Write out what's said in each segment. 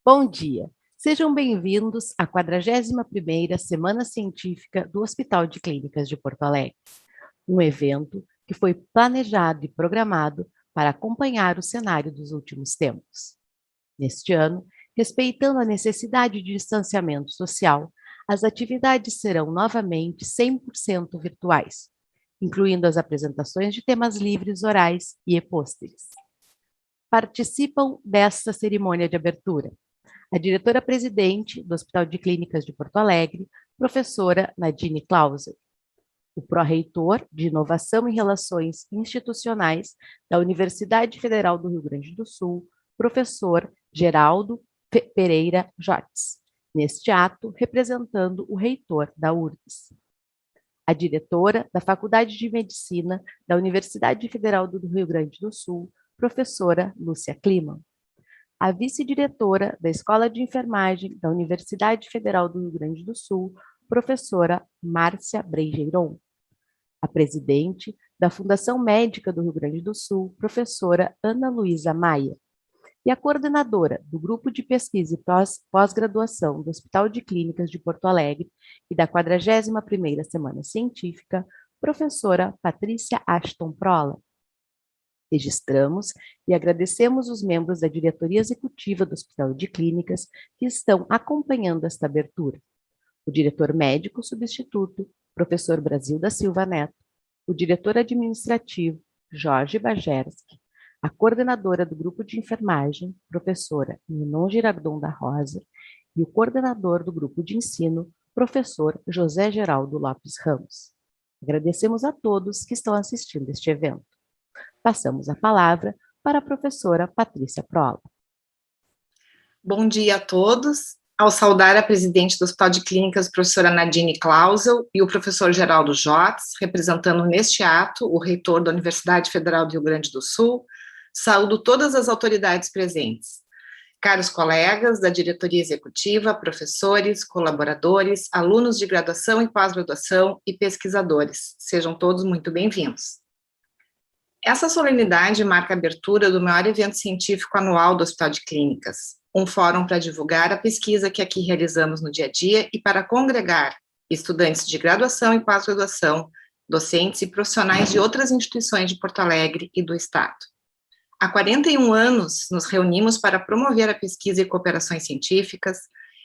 Bom dia, sejam bem-vindos à 41ª Semana Científica do Hospital de Clínicas de Porto Alegre, um evento que foi planejado e programado para acompanhar o cenário dos últimos tempos. Neste ano, respeitando a necessidade de distanciamento social, as atividades serão novamente 100% virtuais, incluindo as apresentações de temas livres orais e e-pôsteres. Participam desta cerimônia de abertura a diretora-presidente do Hospital de Clínicas de Porto Alegre, professora Nadine Clauser, o pró-reitor de Inovação e Relações Institucionais da Universidade Federal do Rio Grande do Sul, professor Geraldo Pereira Jotes, neste ato representando o reitor da URGS. A diretora da Faculdade de Medicina da Universidade Federal do Rio Grande do Sul, professora Lúcia Kliman, a vice-diretora da Escola de Enfermagem da Universidade Federal do Rio Grande do Sul, professora Márcia Breigeiron, a presidente da Fundação Médica do Rio Grande do Sul, professora Ana Luísa Maia, e a coordenadora do Grupo de Pesquisa e Pós-Graduação do Hospital de Clínicas de Porto Alegre e da 41ª Semana Científica, professora Patrícia Ashton Prola. Registramos e agradecemos os membros da diretoria executiva do Hospital de Clínicas que estão acompanhando esta abertura. O diretor médico substituto, professor Brasil da Silva Neto, o diretor administrativo, Jorge Bajerski, a coordenadora do grupo de enfermagem, professora Ninon Girardon da Rosa, e o coordenador do grupo de ensino, professor José Geraldo Lopes Ramos. Agradecemos a todos que estão assistindo este evento. Passamos a palavra para a professora Patrícia Prola. Bom dia a todos. Ao saudar a presidente do Hospital de Clínicas, professora Nadine Clausel, e o professor Geraldo Jotes, representando neste ato o reitor da Universidade Federal do Rio Grande do Sul, saúdo todas as autoridades presentes. Caros colegas da diretoria executiva, professores, colaboradores, alunos de graduação e pós-graduação e pesquisadores, sejam todos muito bem-vindos. Essa solenidade marca a abertura do maior evento científico anual do Hospital de Clínicas, um fórum para divulgar a pesquisa que aqui realizamos no dia a dia e para congregar estudantes de graduação e pós-graduação, docentes e profissionais de outras instituições de Porto Alegre e do Estado. Há 41 anos, nos reunimos para promover a pesquisa e cooperações científicas,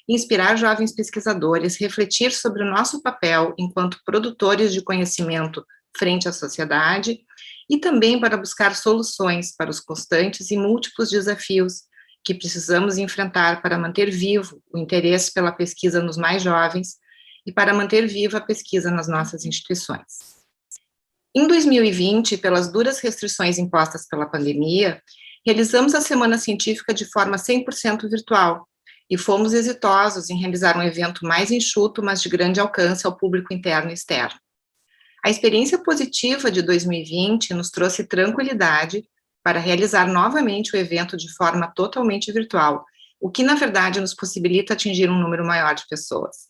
inspirar jovens pesquisadores, refletir sobre o nosso papel enquanto produtores de conhecimento frente à sociedade e também para buscar soluções para os constantes e múltiplos desafios que precisamos enfrentar para manter vivo o interesse pela pesquisa nos mais jovens e para manter viva a pesquisa nas nossas instituições. Em 2020, pelas duras restrições impostas pela pandemia, realizamos a Semana Científica de forma 100% virtual e fomos exitosos em realizar um evento mais enxuto, mas de grande alcance ao público interno e externo. A experiência positiva de 2020 nos trouxe tranquilidade para realizar novamente o evento de forma totalmente virtual, o que, na verdade, nos possibilita atingir um número maior de pessoas.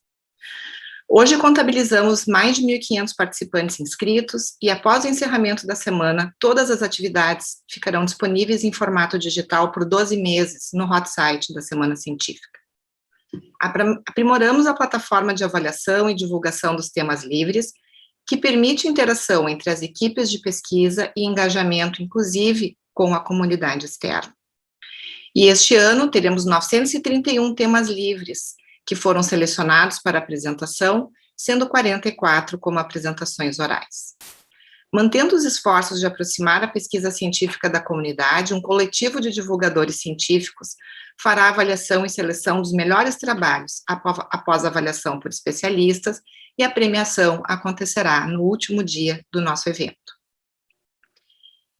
Hoje contabilizamos mais de 1.500 participantes inscritos e, após o encerramento da semana, todas as atividades ficarão disponíveis em formato digital por 12 meses no hot site da Semana Científica. Aprimoramos a plataforma de avaliação e divulgação dos temas livres, que permite interação entre as equipes de pesquisa e engajamento, inclusive, com a comunidade externa. E este ano teremos 931 temas livres, que foram selecionados para apresentação, sendo 44 como apresentações orais. Mantendo os esforços de aproximar a pesquisa científica da comunidade, um coletivo de divulgadores científicos fará a avaliação e seleção dos melhores trabalhos, após a avaliação por especialistas, e a premiação acontecerá no último dia do nosso evento.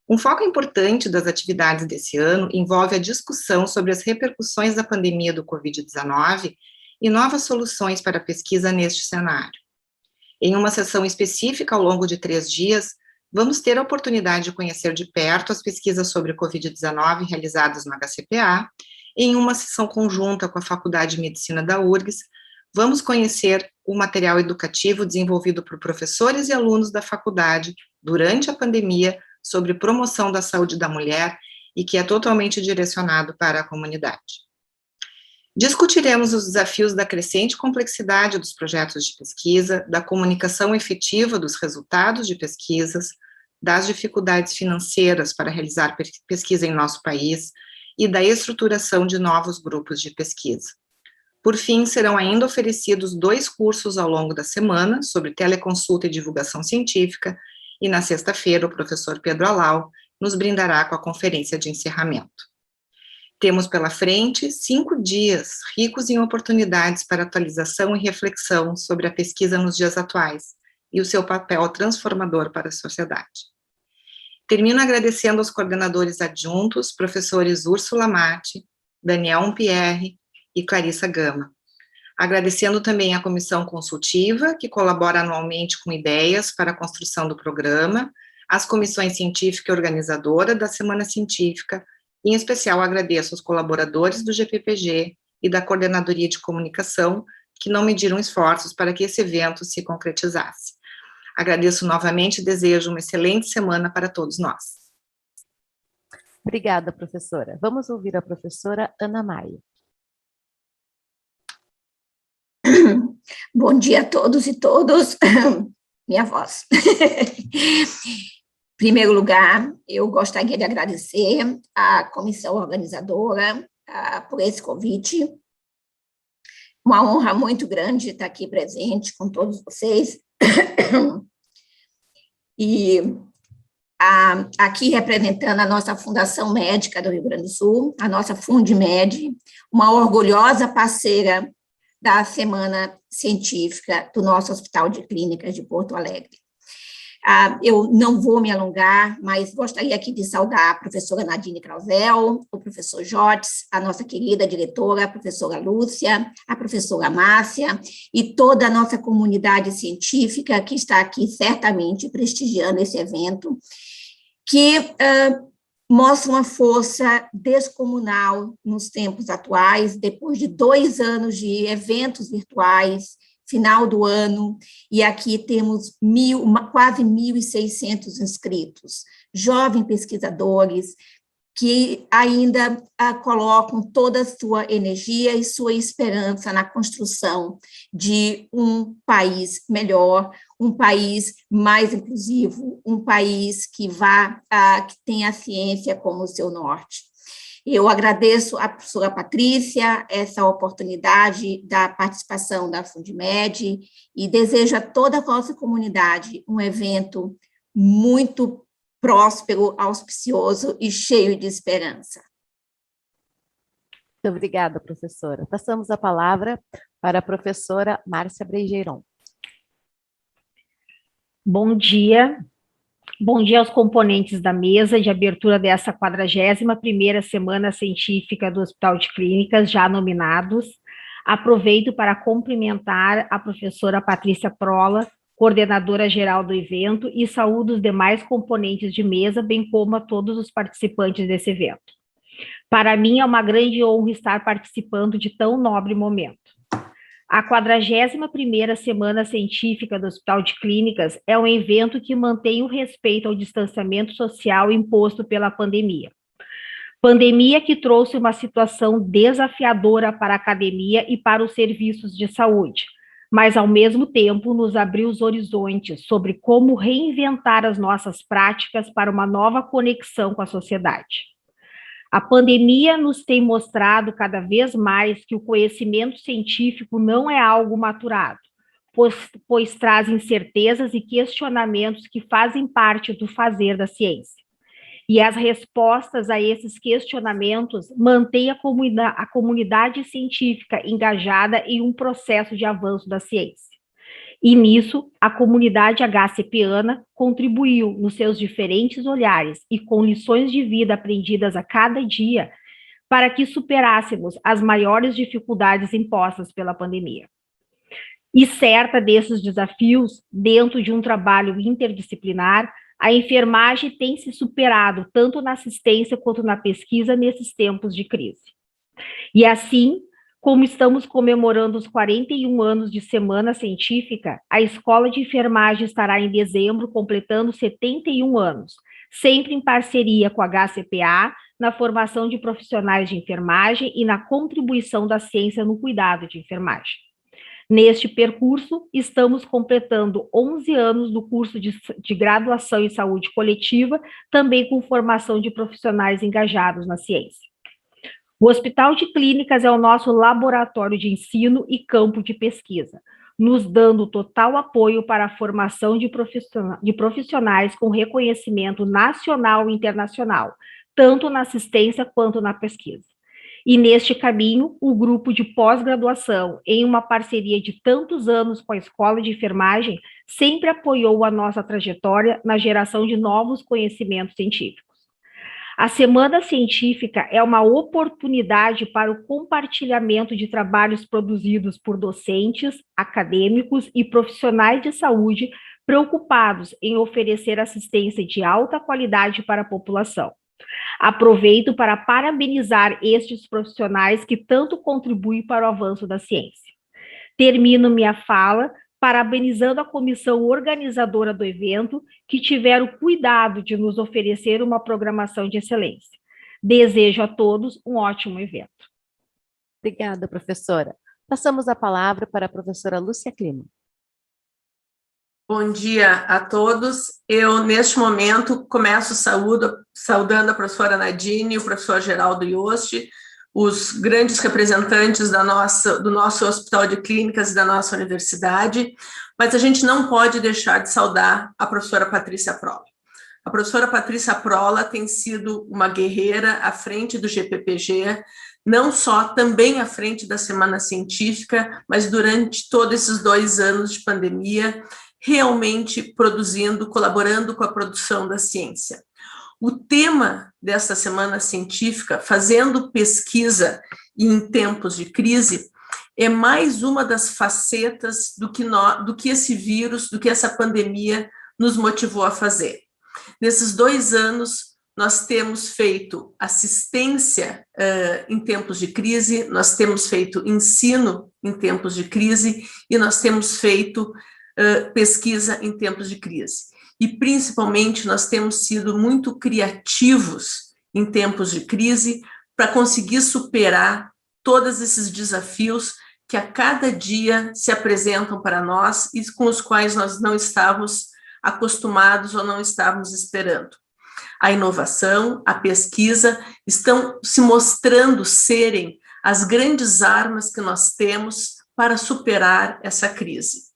Um foco importante das atividades desse ano envolve a discussão sobre as repercussões da pandemia do Covid-19 e novas soluções para a pesquisa neste cenário. Em uma sessão específica ao longo de 3 dias, vamos ter a oportunidade de conhecer de perto as pesquisas sobre Covid-19 realizadas no HCPA. Em uma sessão conjunta com a Faculdade de Medicina da URGS, vamos conhecer o material educativo desenvolvido por professores e alunos da faculdade durante a pandemia sobre promoção da saúde da mulher e que é totalmente direcionado para a comunidade. Discutiremos os desafios da crescente complexidade dos projetos de pesquisa, da comunicação efetiva dos resultados de pesquisas, das dificuldades financeiras para realizar pesquisa em nosso país e da estruturação de novos grupos de pesquisa. Por fim, serão ainda oferecidos 2 cursos ao longo da semana sobre teleconsulta e divulgação científica, e na sexta-feira o professor Pedro Alau nos brindará com a conferência de encerramento. Temos pela frente 5 dias ricos em oportunidades para atualização e reflexão sobre a pesquisa nos dias atuais e o seu papel transformador para a sociedade. Termino agradecendo aos coordenadores adjuntos, professores Úrsula Mate, Daniel Umpierre e Clarissa Gama. Agradecendo também à comissão consultiva, que colabora anualmente com ideias para a construção do programa, as comissões científica e organizadora da Semana Científica. Em especial, agradeço aos colaboradores do GPPG e da Coordenadoria de Comunicação, que não mediram esforços para que esse evento se concretizasse. Agradeço novamente e desejo uma excelente semana para todos nós. Obrigada, professora. Vamos ouvir a professora Ana Maia. Bom dia a todos e todas. Minha voz. Em primeiro lugar, eu gostaria de agradecer à comissão organizadora por esse convite. Uma honra muito grande estar aqui presente com todos vocês. E aqui representando a nossa Fundação Médica do Rio Grande do Sul, a nossa Fundmed, uma orgulhosa parceira da Semana Científica do nosso Hospital de Clínicas de Porto Alegre. Eu não vou me alongar, mas gostaria aqui de saudar a professora Nadine Clausel, o professor Jotes, a nossa querida diretora, a professora Lúcia, a professora Márcia e toda a nossa comunidade científica que está aqui certamente prestigiando esse evento, que mostra uma força descomunal nos tempos atuais, depois de 2 anos de eventos virtuais, final do ano, e aqui temos quase 1.600 inscritos, jovens pesquisadores que ainda colocam toda a sua energia e sua esperança na construção de um país melhor, um país mais inclusivo, um país que tenha a ciência como seu norte. Eu agradeço à professora Patrícia essa oportunidade da participação da Fundmed e desejo a toda a nossa comunidade um evento muito próspero, auspicioso e cheio de esperança. Muito obrigada, professora. Passamos a palavra para a professora Márcia Breigeiron. Bom dia. Bom dia aos componentes da mesa de abertura dessa 41ª Semana Científica do Hospital de Clínicas, já nominados. Aproveito para cumprimentar a professora Patrícia Prola, coordenadora geral do evento, e saúdo os demais componentes de mesa, bem como a todos os participantes desse evento. Para mim é uma grande honra estar participando de tão nobre momento. A 41ª Semana Científica do Hospital de Clínicas é um evento que mantém o respeito ao distanciamento social imposto pela pandemia. Pandemia que trouxe uma situação desafiadora para a academia e para os serviços de saúde, mas ao mesmo tempo nos abriu os horizontes sobre como reinventar as nossas práticas para uma nova conexão com a sociedade. A pandemia nos tem mostrado cada vez mais que o conhecimento científico não é algo maturado, pois traz incertezas e questionamentos que fazem parte do fazer da ciência. E as respostas a esses questionamentos mantêm a comunidade científica engajada em um processo de avanço da ciência. E nisso, a comunidade HCPana contribuiu nos seus diferentes olhares e com lições de vida aprendidas a cada dia para que superássemos as maiores dificuldades impostas pela pandemia. E certa desses desafios, dentro de um trabalho interdisciplinar, a enfermagem tem se superado tanto na assistência quanto na pesquisa nesses tempos de crise. E assim, como estamos comemorando os 41 anos de Semana Científica, a Escola de Enfermagem estará em dezembro completando 71 anos, sempre em parceria com a HCPA, na formação de profissionais de enfermagem e na contribuição da ciência no cuidado de enfermagem. Neste percurso, estamos completando 11 anos do curso de graduação em saúde coletiva, também com formação de profissionais engajados na ciência. O Hospital de Clínicas é o nosso laboratório de ensino e campo de pesquisa, nos dando total apoio para a formação de profissionais com reconhecimento nacional e internacional, tanto na assistência quanto na pesquisa. E neste caminho, o grupo de pós-graduação, em uma parceria de tantos anos com a Escola de Enfermagem, sempre apoiou a nossa trajetória na geração de novos conhecimentos científicos. A Semana Científica é uma oportunidade para o compartilhamento de trabalhos produzidos por docentes, acadêmicos e profissionais de saúde preocupados em oferecer assistência de alta qualidade para a população. Aproveito para parabenizar estes profissionais que tanto contribuem para o avanço da ciência. Termino minha fala parabenizando a comissão organizadora do evento, que tiveram o cuidado de nos oferecer uma programação de excelência. Desejo a todos um ótimo evento. Obrigada, professora. Passamos a palavra para a professora Lúcia Clima. Bom dia a todos. Eu, neste momento, começo saudando a professora Nadine, o professor Geraldo Yost, os grandes representantes do nosso Hospital de Clínicas e da nossa universidade, mas a gente não pode deixar de saudar a professora Patrícia Prola. A professora Patrícia Prola tem sido uma guerreira à frente do GPPG, não só também à frente da Semana Científica, mas durante todos esses 2 anos de pandemia, realmente produzindo, colaborando com a produção da ciência. O tema desta Semana Científica, fazendo pesquisa em tempos de crise, é mais uma das facetas do que esse vírus, do que essa pandemia nos motivou a fazer. Nesses 2 anos, nós temos feito assistência em tempos de crise, nós temos feito ensino em tempos de crise e nós temos feito pesquisa em tempos de crise. E, principalmente, nós temos sido muito criativos em tempos de crise para conseguir superar todos esses desafios que a cada dia se apresentam para nós e com os quais nós não estávamos acostumados ou não estávamos esperando. A inovação, a pesquisa estão se mostrando serem as grandes armas que nós temos para superar essa crise.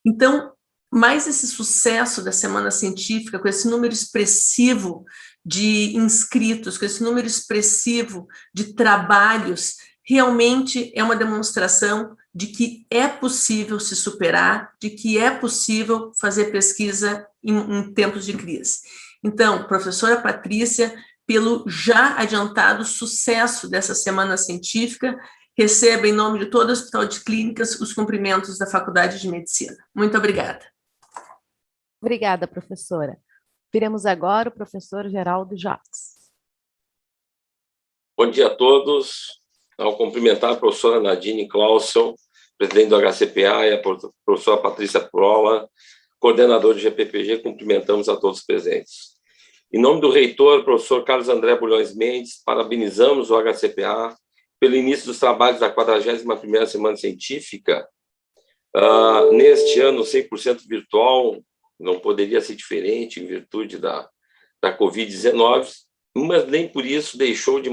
Então, mais esse sucesso da Semana Científica, com esse número expressivo de inscritos, com esse número expressivo de trabalhos, realmente é uma demonstração de que é possível se superar, de que é possível fazer pesquisa em tempos de crise. Então, professora Patrícia, pelo já adiantado sucesso dessa Semana Científica, receba, em nome de todo o Hospital de Clínicas, os cumprimentos da Faculdade de Medicina. Muito obrigada. Obrigada, professora. Viremos agora o professor Geraldo Jacques. Bom dia a todos. Ao cumprimentar a professora Nadine Clausen, presidente do HCPA, e a professora Patrícia Prola, coordenador do GPPG, cumprimentamos a todos presentes. Em nome do reitor, professor Carlos André Bulhões Mendes, parabenizamos o HCPA pelo início dos trabalhos da 41ª Semana Científica. Neste ano, 100% virtual, não poderia ser diferente em virtude da Covid-19, mas nem por isso deixou de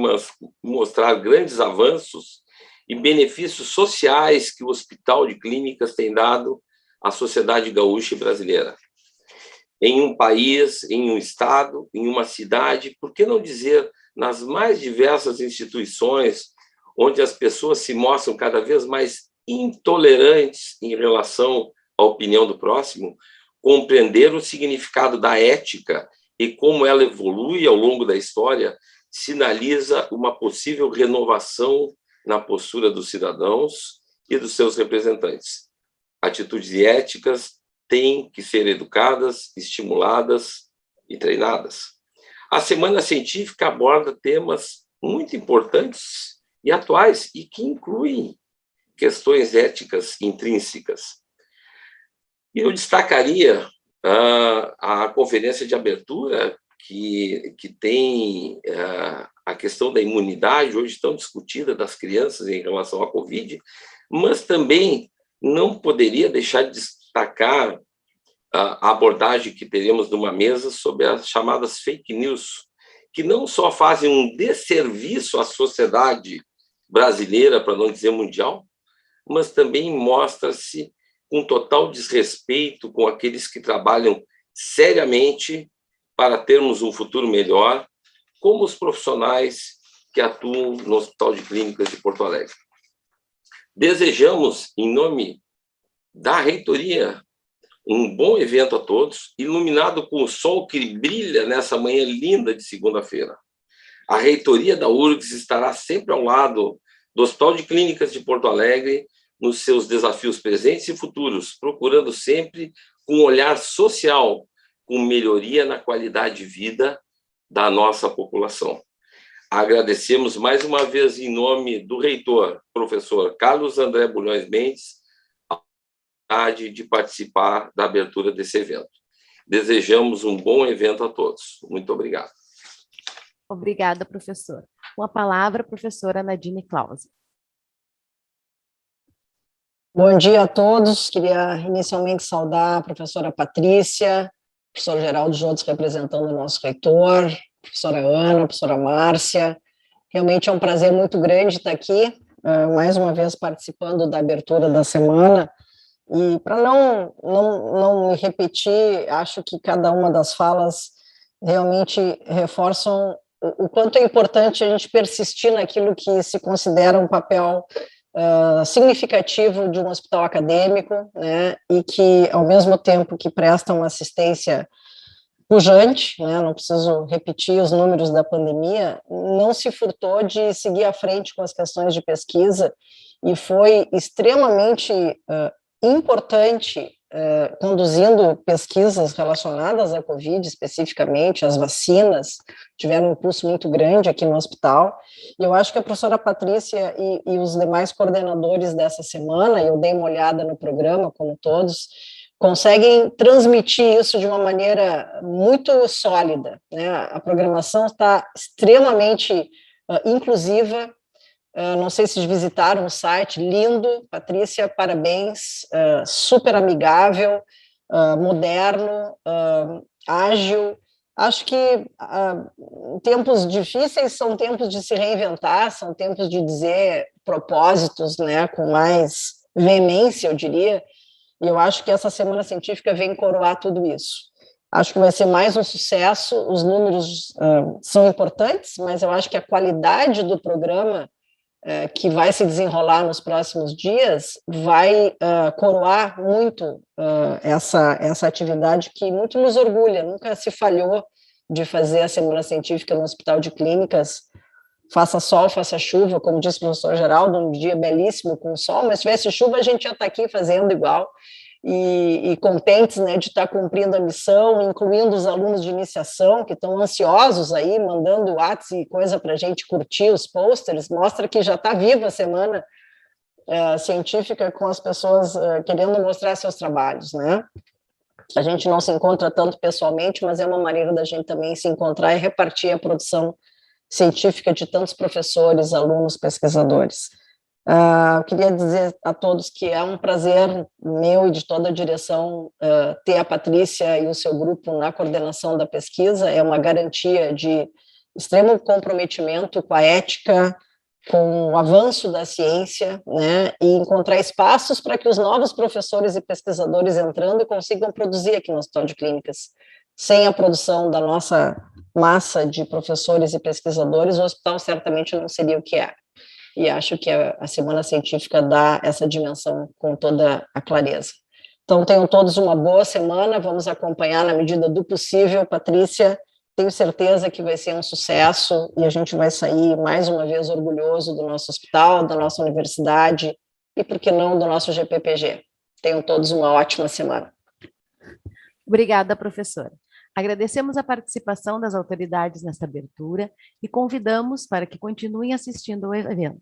mostrar grandes avanços e benefícios sociais que o Hospital de Clínicas tem dado à sociedade gaúcha e brasileira. Em um país, em um estado, em uma cidade, por que não dizer nas mais diversas instituições onde as pessoas se mostram cada vez mais intolerantes em relação à opinião do próximo, compreender o significado da ética e como ela evolui ao longo da história sinaliza uma possível renovação na postura dos cidadãos e dos seus representantes. Atitudes éticas têm que ser educadas, estimuladas e treinadas. A Semana Científica aborda temas muito importantes e atuais e que incluem questões éticas intrínsecas. E eu destacaria a conferência de abertura, que tem a questão da imunidade, hoje tão discutida, das crianças em relação à Covid, mas também não poderia deixar de destacar a abordagem que teremos numa mesa sobre as chamadas fake news, que não só fazem um desserviço à sociedade brasileira, para não dizer mundial, mas também mostra-se um total desrespeito com aqueles que trabalham seriamente para termos um futuro melhor, como os profissionais que atuam no Hospital de Clínicas de Porto Alegre. Desejamos, em nome da reitoria, um bom evento a todos, iluminado com o sol que brilha nessa manhã linda de segunda-feira. A reitoria da URGS estará sempre ao lado do Hospital de Clínicas de Porto Alegre nos seus desafios presentes e futuros, procurando sempre um olhar social, com melhoria na qualidade de vida da nossa população. Agradecemos mais uma vez, em nome do reitor, professor Carlos André Bulhões Mendes, a oportunidade de participar da abertura desse evento. Desejamos um bom evento a todos. Muito obrigado. Obrigada, professor. Com a palavra, a professora Nadine Clausen. Bom dia a todos. Queria inicialmente saudar a professora Patrícia, professor Geraldo Jotes representando o nosso reitor, professora Ana, professora Márcia. Realmente é um prazer muito grande estar aqui, mais uma vez participando da abertura da semana. E para não me repetir, acho que cada uma das falas realmente reforçam o quanto é importante a gente persistir naquilo que se considera um papel significativo de um hospital acadêmico, né, e que, ao mesmo tempo que presta uma assistência pujante, né, não preciso repetir os números da pandemia, não se furtou de seguir à frente com as questões de pesquisa e foi extremamente importante conduzindo pesquisas relacionadas à Covid, especificamente, as vacinas, tiveram um impulso muito grande aqui no hospital, e eu acho que a professora Patrícia e os demais coordenadores dessa semana, eu dei uma olhada no programa, como todos, conseguem transmitir isso de uma maneira muito sólida, né? A programação está extremamente inclusiva. Não sei se visitaram o site, lindo, Patrícia, parabéns, super amigável, moderno, ágil. Acho que tempos difíceis são tempos de se reinventar, são tempos de dizer propósitos, né, com mais veemência, eu diria, e eu acho que essa semana científica vem coroar tudo isso. Acho que vai ser mais um sucesso, os números são importantes, mas eu acho que a qualidade do programa que vai se desenrolar nos próximos dias, vai coroar muito essa atividade que muito nos orgulha, nunca se falhou de fazer a Semana Científica no Hospital de Clínicas, faça sol, faça chuva, como disse o professor Geraldo, um dia belíssimo com sol, mas se tivesse chuva a gente ia estar aqui fazendo igual, e contentes, né, de estar cumprindo a missão, incluindo os alunos de iniciação, que estão ansiosos aí, mandando WhatsApp e coisa para a gente curtir os pôsteres, mostra que já está viva a semana científica com as pessoas querendo mostrar seus trabalhos, né? A gente não se encontra tanto pessoalmente, mas é uma maneira da gente também se encontrar e repartir a produção científica de tantos professores, alunos, pesquisadores. Eu queria dizer a todos que é um prazer meu e de toda a direção ter a Patrícia e o seu grupo na coordenação da pesquisa, é uma garantia de extremo comprometimento com a ética, com o avanço da ciência, né, e encontrar espaços para que os novos professores e pesquisadores entrando consigam produzir aqui no Hospital de Clínicas. Sem a produção da nossa massa de professores e pesquisadores, o hospital certamente não seria o que é. E acho que a Semana Científica dá essa dimensão com toda a clareza. Então, tenham todos uma boa semana, vamos acompanhar na medida do possível. Patrícia, tenho certeza que vai ser um sucesso e a gente vai sair mais uma vez orgulhoso do nosso hospital, da nossa universidade e, por que não, do nosso GPPG. Tenham todos uma ótima semana. Obrigada, professora. Agradecemos a participação das autoridades nesta abertura e convidamos para que continuem assistindo ao evento.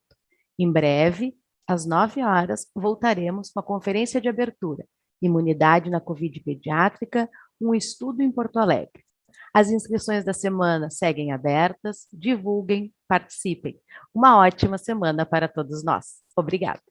Em breve, às 9 horas, voltaremos com a conferência de abertura, Imunidade na Covid Pediátrica, um estudo em Porto Alegre. As inscrições da semana seguem abertas. Divulguem, participem. Uma ótima semana para todos nós. Obrigada.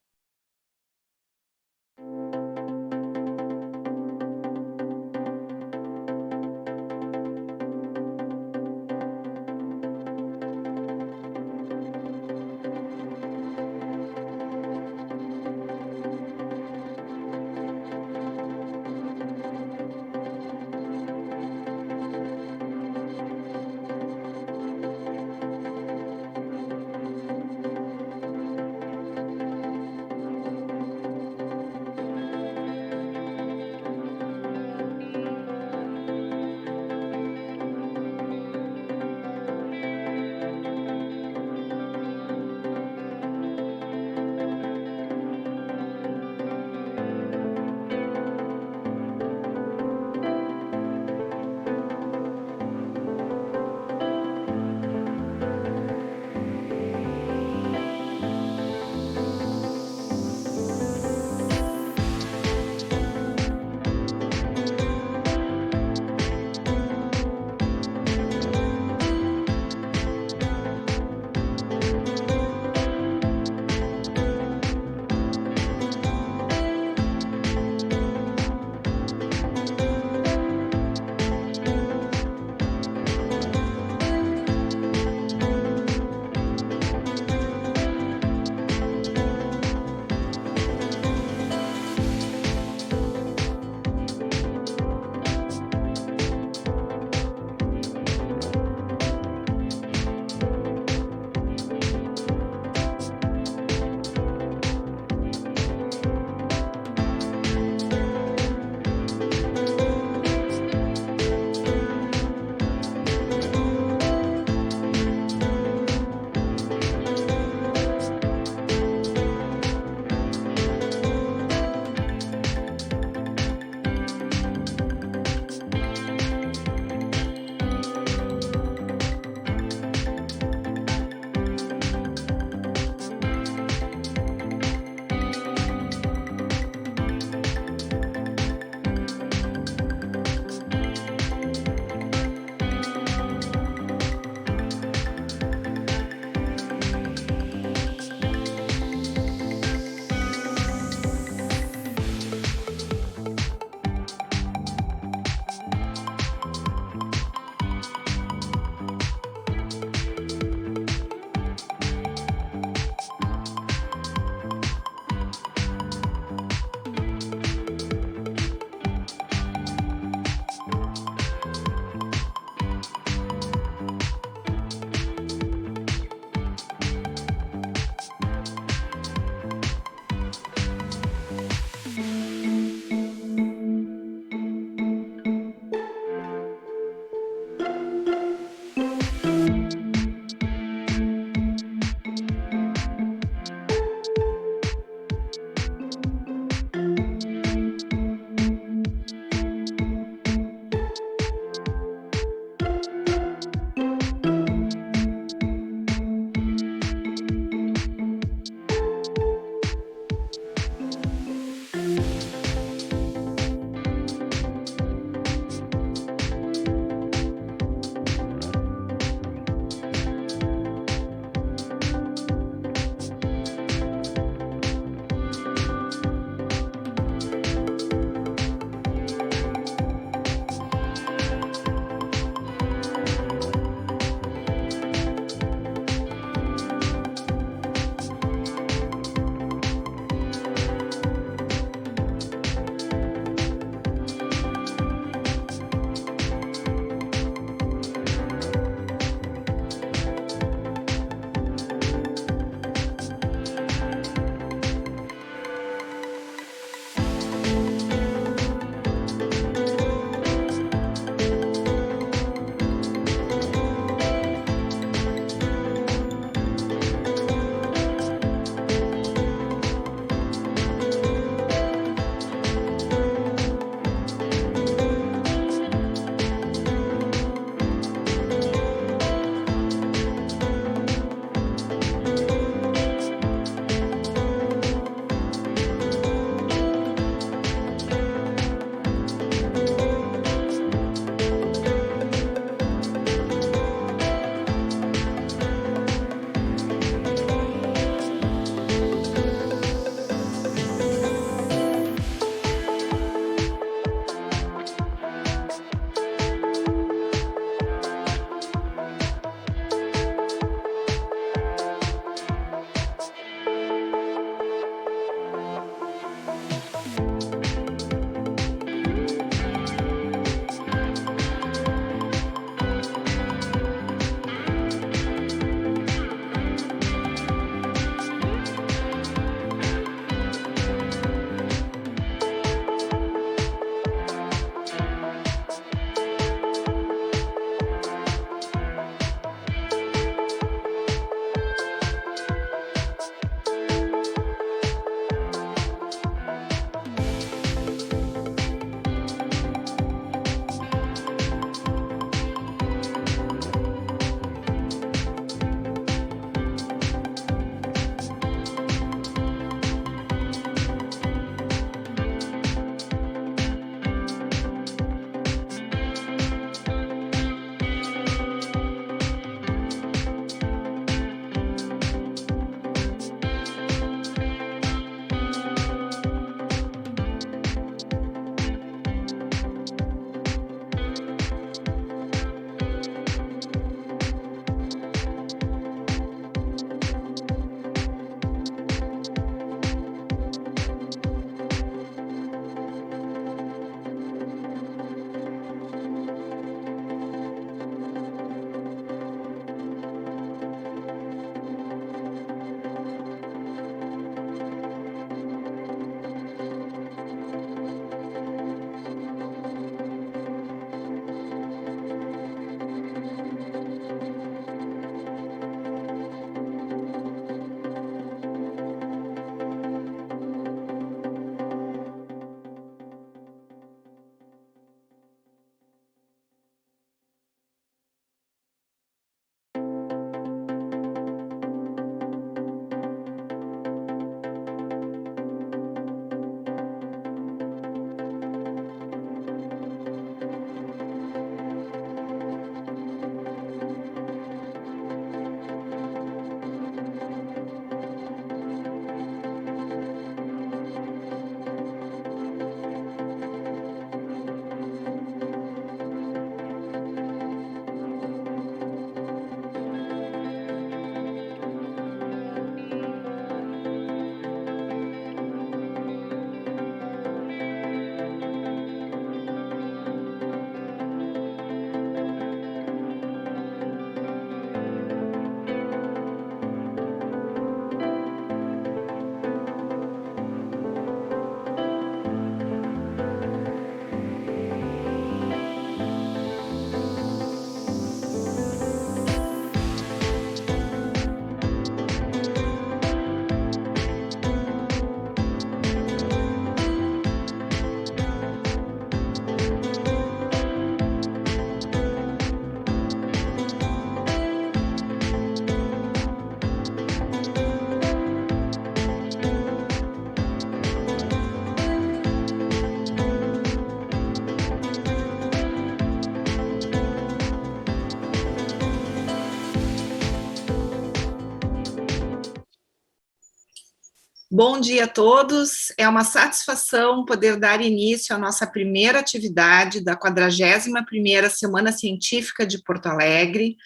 Bom dia a todos. É uma satisfação poder dar início à nossa primeira atividade da 41ª Semana Científica de Porto Alegre,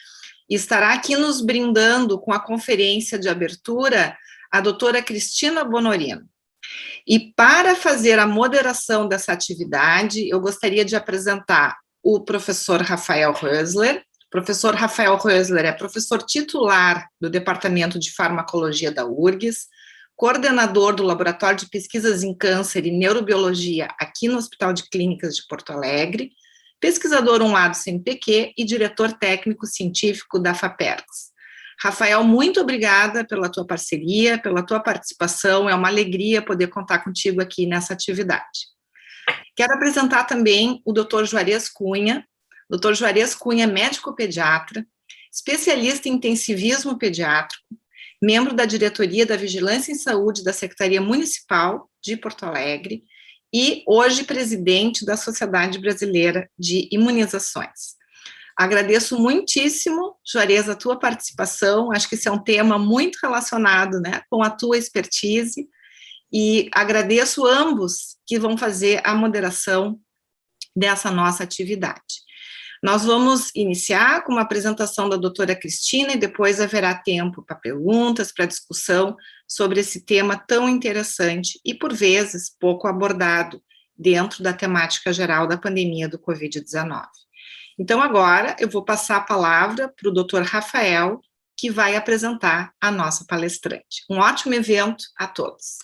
e estará aqui nos brindando com a conferência de abertura a doutora Cristina Bonorino. E para fazer a moderação dessa atividade, eu gostaria de apresentar o professor Rafael Rösler. O professor Rafael Rösler é professor titular do Departamento de Farmacologia da URGS, coordenador do Laboratório de Pesquisas em Câncer e Neurobiologia aqui no Hospital de Clínicas de Porto Alegre, pesquisador 1A do CNPq e diretor técnico científico da FAPERGS. Rafael, muito obrigada pela tua parceria, pela tua participação, é uma alegria poder contar contigo aqui nessa atividade. Quero apresentar também o Dr. Juarez Cunha. Dr. Juarez Cunha é médico pediatra, especialista em intensivismo pediátrico, membro da diretoria da Vigilância em Saúde da Secretaria Municipal de Porto Alegre e hoje presidente da Sociedade Brasileira de Imunizações. Agradeço muitíssimo, Juarez, a tua participação, acho que esse é um tema muito relacionado, né, com a tua expertise, e agradeço ambos que vão fazer a moderação dessa nossa atividade. Nós vamos iniciar com uma apresentação da doutora Cristina e depois haverá tempo para perguntas, para discussão sobre esse tema tão interessante e, por vezes, pouco abordado dentro da temática geral da pandemia do Covid-19. Então, agora, eu vou passar a palavra para o doutor Rafael, que vai apresentar a nossa palestrante. Um ótimo evento a todos.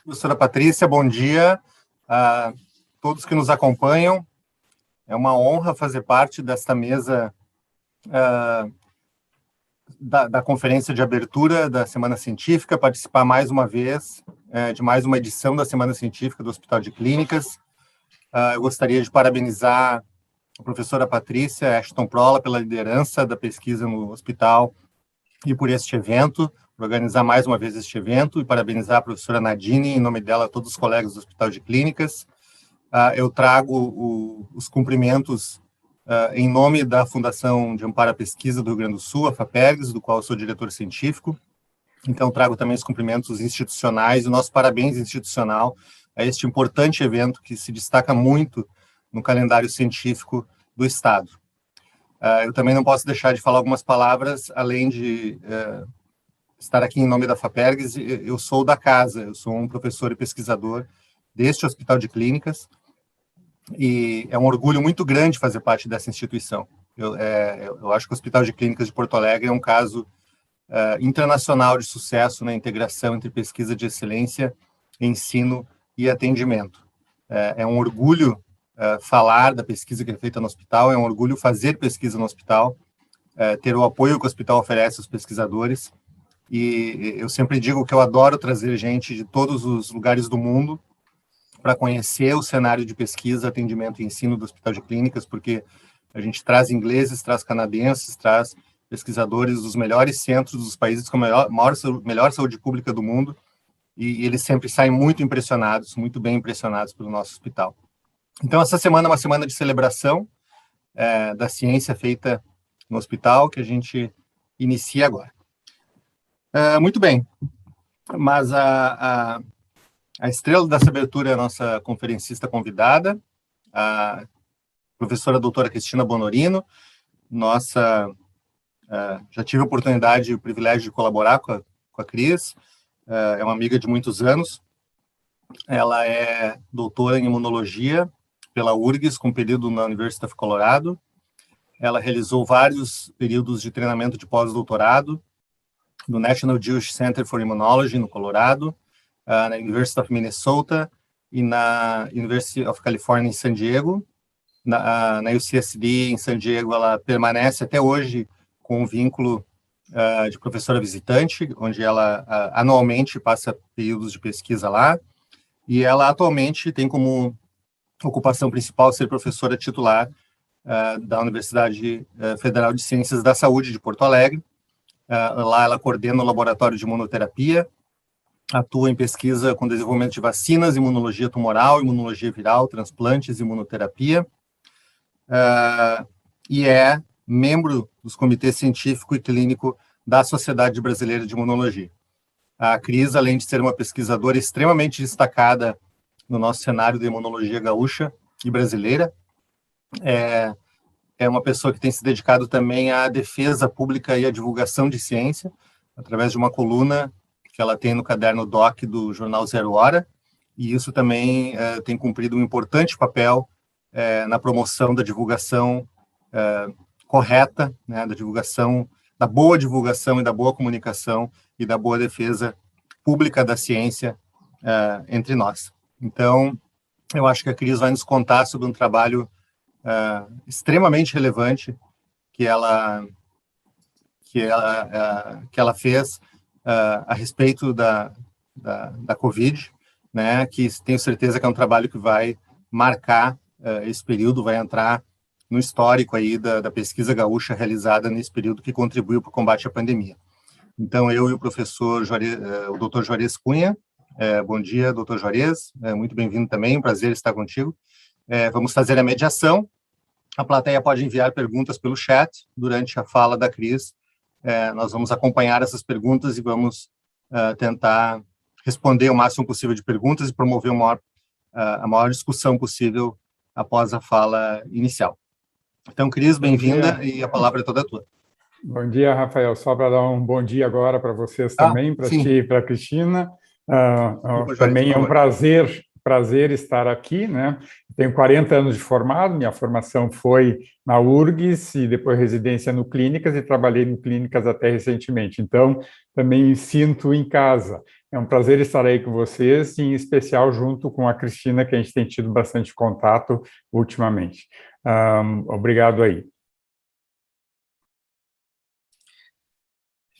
Professora Patrícia, bom dia a todos que nos acompanham. É uma honra fazer parte desta mesa da conferência de abertura da Semana Científica, participar mais uma vez de mais uma edição da Semana Científica do Hospital de Clínicas. Eu gostaria de parabenizar a professora Patrícia Ashton Prola pela liderança da pesquisa no hospital e por este evento, por organizar mais uma vez este evento, e parabenizar a professora Nadine, em nome dela, todos os colegas do Hospital de Clínicas. Eu trago os cumprimentos em nome da Fundação de Amparo à Pesquisa do Rio Grande do Sul, a FAPERGS, do qual eu sou diretor científico. Então, trago também os cumprimentos institucionais e o nosso parabéns institucional a este importante evento que se destaca muito no calendário científico do Estado. Eu também não posso deixar de falar algumas palavras, além de estar aqui em nome da FAPERGS. Eu sou da casa, eu sou um professor e pesquisador deste Hospital de Clínicas, e é um orgulho muito grande fazer parte dessa instituição. Eu acho que o Hospital de Clínicas de Porto Alegre é um caso internacional de sucesso na integração entre pesquisa de excelência, ensino e atendimento. É um orgulho falar da pesquisa que é feita no hospital, é um orgulho fazer pesquisa no hospital, ter o apoio que o hospital oferece aos pesquisadores, e eu sempre digo que eu adoro trazer gente de todos os lugares do mundo para conhecer o cenário de pesquisa, atendimento e ensino do Hospital de Clínicas, porque a gente traz ingleses, traz canadenses, traz pesquisadores dos melhores centros dos países com a melhor saúde pública do mundo, e eles sempre saem muito impressionados, muito bem impressionados pelo nosso hospital. Então, essa semana é uma semana de celebração da ciência feita no hospital, que a gente inicia agora. Muito bem, mas a estrela dessa abertura é a nossa conferencista convidada, a professora doutora Cristina Bonorino. Já tive a oportunidade e o privilégio de colaborar com a Cris, é uma amiga de muitos anos. Ela é doutora em imunologia pela URGS, com período na University of Colorado. Ela realizou vários períodos de treinamento de pós-doutorado no National Jewish Center for Immunology, no Colorado, na University of Minnesota e na University of California, em San Diego. Na UCSD, em San Diego, ela permanece até hoje com um vínculo de professora visitante, onde ela anualmente passa períodos de pesquisa lá, e ela atualmente tem como ocupação principal ser professora titular da Universidade Federal de Ciências da Saúde de Porto Alegre. Lá ela coordena o laboratório de imunoterapia, atua em pesquisa com desenvolvimento de vacinas, imunologia tumoral, imunologia viral, transplantes, imunoterapia, e é membro dos comitês científico e clínico da Sociedade Brasileira de Imunologia. A Cris, além de ser uma pesquisadora extremamente destacada no nosso cenário de imunologia gaúcha e brasileira, é uma pessoa que tem se dedicado também à defesa pública e à divulgação de ciência, através de uma coluna que ela tem no caderno DOC do jornal Zero Hora, e isso também tem cumprido um importante papel na promoção da divulgação correta, né, da boa divulgação e da boa comunicação e da boa defesa pública da ciência entre nós. Então, eu acho que a Cris vai nos contar sobre um trabalho extremamente relevante que ela fez a respeito da Covid, né, que tenho certeza que é um trabalho que vai marcar esse período, vai entrar no histórico aí da pesquisa gaúcha realizada nesse período que contribuiu para o combate à pandemia. Então, eu e o professor, o doutor Juarez Cunha, bom dia, doutor Juarez, muito bem-vindo também, um prazer estar contigo. Vamos fazer a mediação, a plateia pode enviar perguntas pelo chat durante a fala da Cris, nós vamos acompanhar essas perguntas e vamos tentar responder o máximo possível de perguntas e promover a maior discussão possível após a fala inicial. Então, Cris, bem-vinda e a palavra é toda tua. Bom dia, Rafael. Só para dar um bom dia agora para vocês também, para ti e para a Cristina. Também é um prazer estar aqui, né? Tenho 40 anos de formado, minha formação foi na URGS e depois residência no Clínicas e trabalhei no Clínicas até recentemente. Então, também me sinto em casa. É um prazer estar aí com vocês, em especial junto com a Cristina, que a gente tem tido bastante contato ultimamente. Obrigado aí.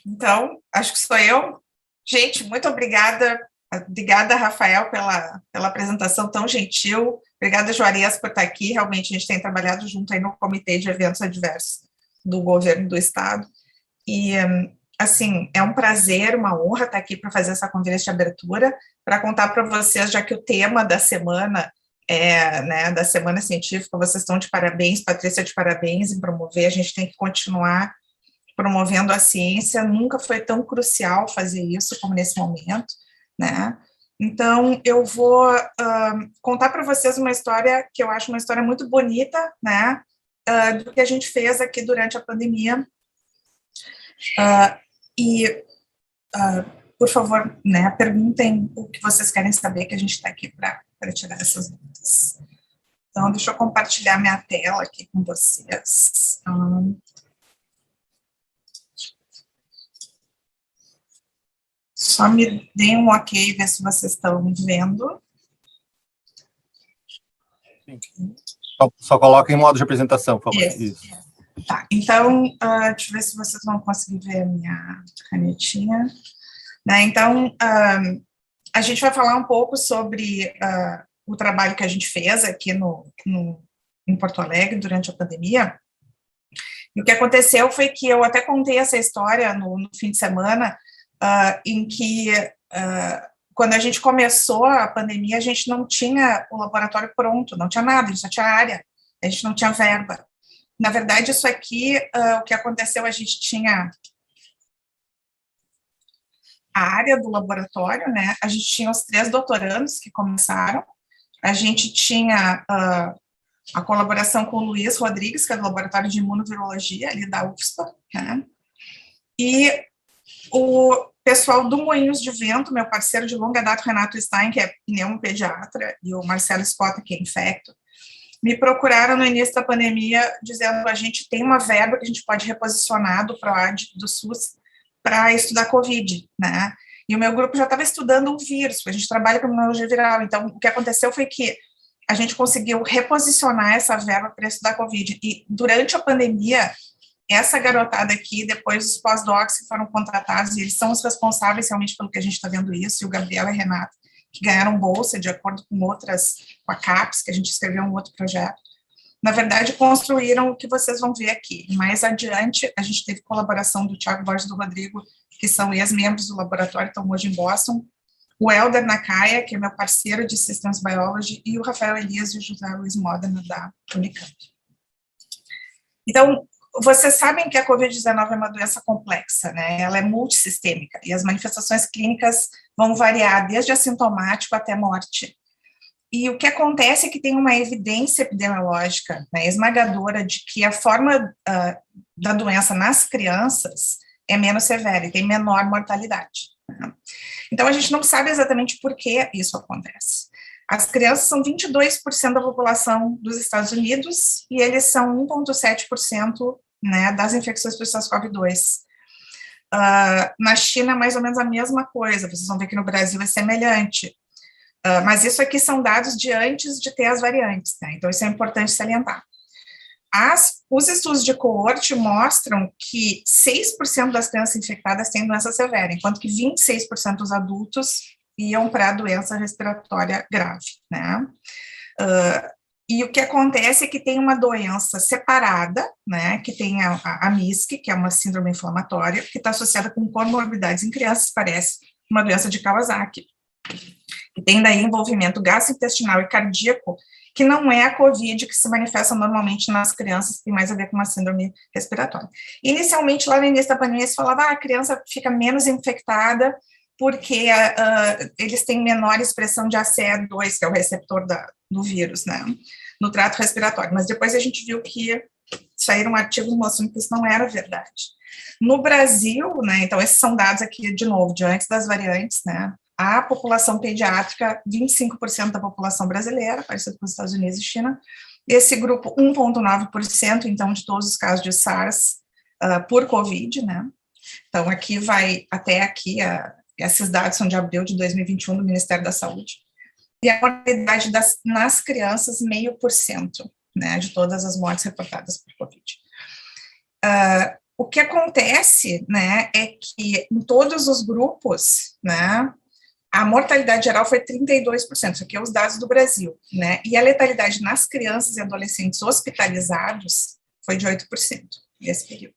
Então, acho que sou eu. Gente, muito obrigada. Obrigada, Rafael, pela apresentação tão gentil. Obrigada, Juarez, por estar aqui. Realmente, a gente tem trabalhado junto aí no Comitê de Eventos Adversos do Governo do Estado. E, assim, é um prazer, uma honra estar aqui para fazer essa conferência de abertura, para contar para vocês, já que o tema da semana da Semana Científica, vocês estão de parabéns, Patrícia, de parabéns em promover, a gente tem que continuar promovendo a ciência, nunca foi tão crucial fazer isso como nesse momento, né? Então, eu vou contar para vocês uma história que eu acho uma história muito bonita, né, do que a gente fez aqui durante a pandemia, por favor, né, perguntem o que vocês querem saber, que a gente está aqui para tirar essas dúvidas. Então, deixa eu compartilhar minha tela aqui com vocês. Só me deem um ok, ver se vocês estão vendo. Só coloca em modo de apresentação, por favor. Isso. Tá, então, deixa eu ver se vocês vão conseguir ver a minha canetinha. Né, então, a gente vai falar um pouco sobre o trabalho que a gente fez aqui em Porto Alegre durante a pandemia. E o que aconteceu foi que eu até contei essa história no fim de semana, em que, quando a gente começou a pandemia, a gente não tinha o laboratório pronto, não tinha nada, a gente só tinha área, a gente não tinha verba. Na verdade, isso aqui, o que aconteceu, a gente tinha a área do laboratório, né? A gente tinha os 3 doutorandos que começaram, a gente tinha a colaboração com o Luiz Rodrigues, que é do Laboratório de Imunovirologia, ali da UFSPA, né? E o pessoal do Moinhos de Vento, meu parceiro de longa data, Renato Stein, que é pneumopediatra, e o Marcelo Scotta, que é infecto, me procuraram no início da pandemia, dizendo que a gente tem uma verba que a gente pode reposicionar do PROAD, do SUS, para estudar COVID, né? E o meu grupo já estava estudando o vírus, porque a gente trabalha com imunologia viral. Então, o que aconteceu foi que a gente conseguiu reposicionar essa verba para estudar COVID. E durante a pandemia, essa garotada aqui, depois os pós-docs que foram contratados, e eles são os responsáveis realmente pelo que a gente está vendo isso, e o Gabriel e a Renata, que ganharam bolsa de acordo com a CAPES, que a gente escreveu um outro projeto, na verdade, construíram o que vocês vão ver aqui. Mais adiante, a gente teve colaboração do Thiago Borges e do Rodrigo, que são ex-membros do laboratório, estão hoje em Boston, o Helder Nakaya, que é meu parceiro de Systems Biology, e o Rafael Elias e o José Luiz Modena, da Unicamp. Então, vocês sabem que a Covid-19 é uma doença complexa, né? Ela é multissistêmica e as manifestações clínicas vão variar desde assintomático até morte. E o que acontece é que tem uma evidência epidemiológica, né, esmagadora de que a forma da doença nas crianças é menos severa e tem menor mortalidade. Né? Então, a gente não sabe exatamente por que isso acontece. As crianças são 22% da população dos Estados Unidos e eles são 1,7%, né, das infecções por SARS-CoV-2. Na China, mais ou menos a mesma coisa, vocês vão ver que no Brasil é semelhante. Mas isso aqui são dados de antes de ter as variantes, né? Então isso é importante salientar. Os estudos de coorte mostram que 6% das crianças infectadas têm doença severa, enquanto que 26% dos adultos iam para a doença respiratória grave, né? E o que acontece é que tem uma doença separada, né, que tem a MISC, que é uma síndrome inflamatória, que está associada com comorbidades em crianças, parece uma doença de Kawasaki, que tem daí envolvimento gastrointestinal e cardíaco, que não é a COVID que se manifesta normalmente nas crianças, tem mais a ver com uma síndrome respiratória. Inicialmente, lá no início da pandemia, se falava, a criança fica menos infectada porque eles têm menor expressão de ACE2, que é o receptor do vírus, né, no trato respiratório. Mas depois a gente viu que saíram artigos mostrando que isso não era verdade. No Brasil, né, então esses são dados aqui, de novo, de antes das variantes, né, a população pediátrica, 25% da população brasileira, parecido com os Estados Unidos e China, esse grupo, 1,9%, então, de todos os casos de SARS por COVID, né, então aqui vai, até aqui, esses dados são de abril de 2021 do Ministério da Saúde, e a mortalidade nas crianças, 0,5%, né, de todas as mortes reportadas por COVID. O que acontece, né, é que em todos os grupos, né, a mortalidade geral foi 32%, isso aqui é os dados do Brasil, né, e a letalidade nas crianças e adolescentes hospitalizados foi de 8% nesse período.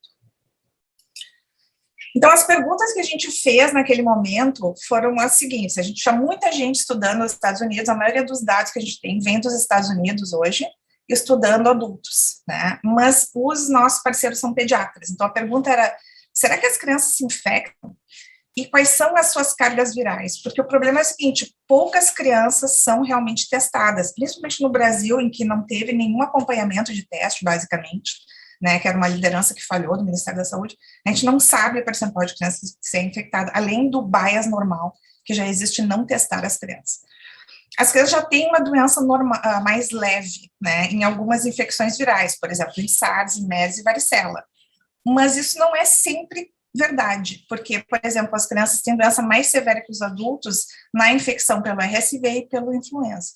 Então, as perguntas que a gente fez naquele momento foram as seguintes: a gente tinha muita gente estudando nos Estados Unidos, a maioria dos dados que a gente tem vem dos Estados Unidos hoje, estudando adultos, né, mas os nossos parceiros são pediatras, então a pergunta era, será que as crianças se infectam? E quais são as suas cargas virais? Porque o problema é o seguinte, poucas crianças são realmente testadas, principalmente no Brasil, em que não teve nenhum acompanhamento de teste, basicamente, né, que era uma liderança que falhou do Ministério da Saúde, a gente não sabe o percentual de crianças ser infectadas, além do bias normal, que já existe não testar as crianças. As crianças já têm uma doença mais leve, né, em algumas infecções virais, por exemplo, em SARS, MERS e varicela, mas isso não é sempre verdade, porque, por exemplo, as crianças têm doença mais severa que os adultos na infecção pelo RSV e pelo influenza.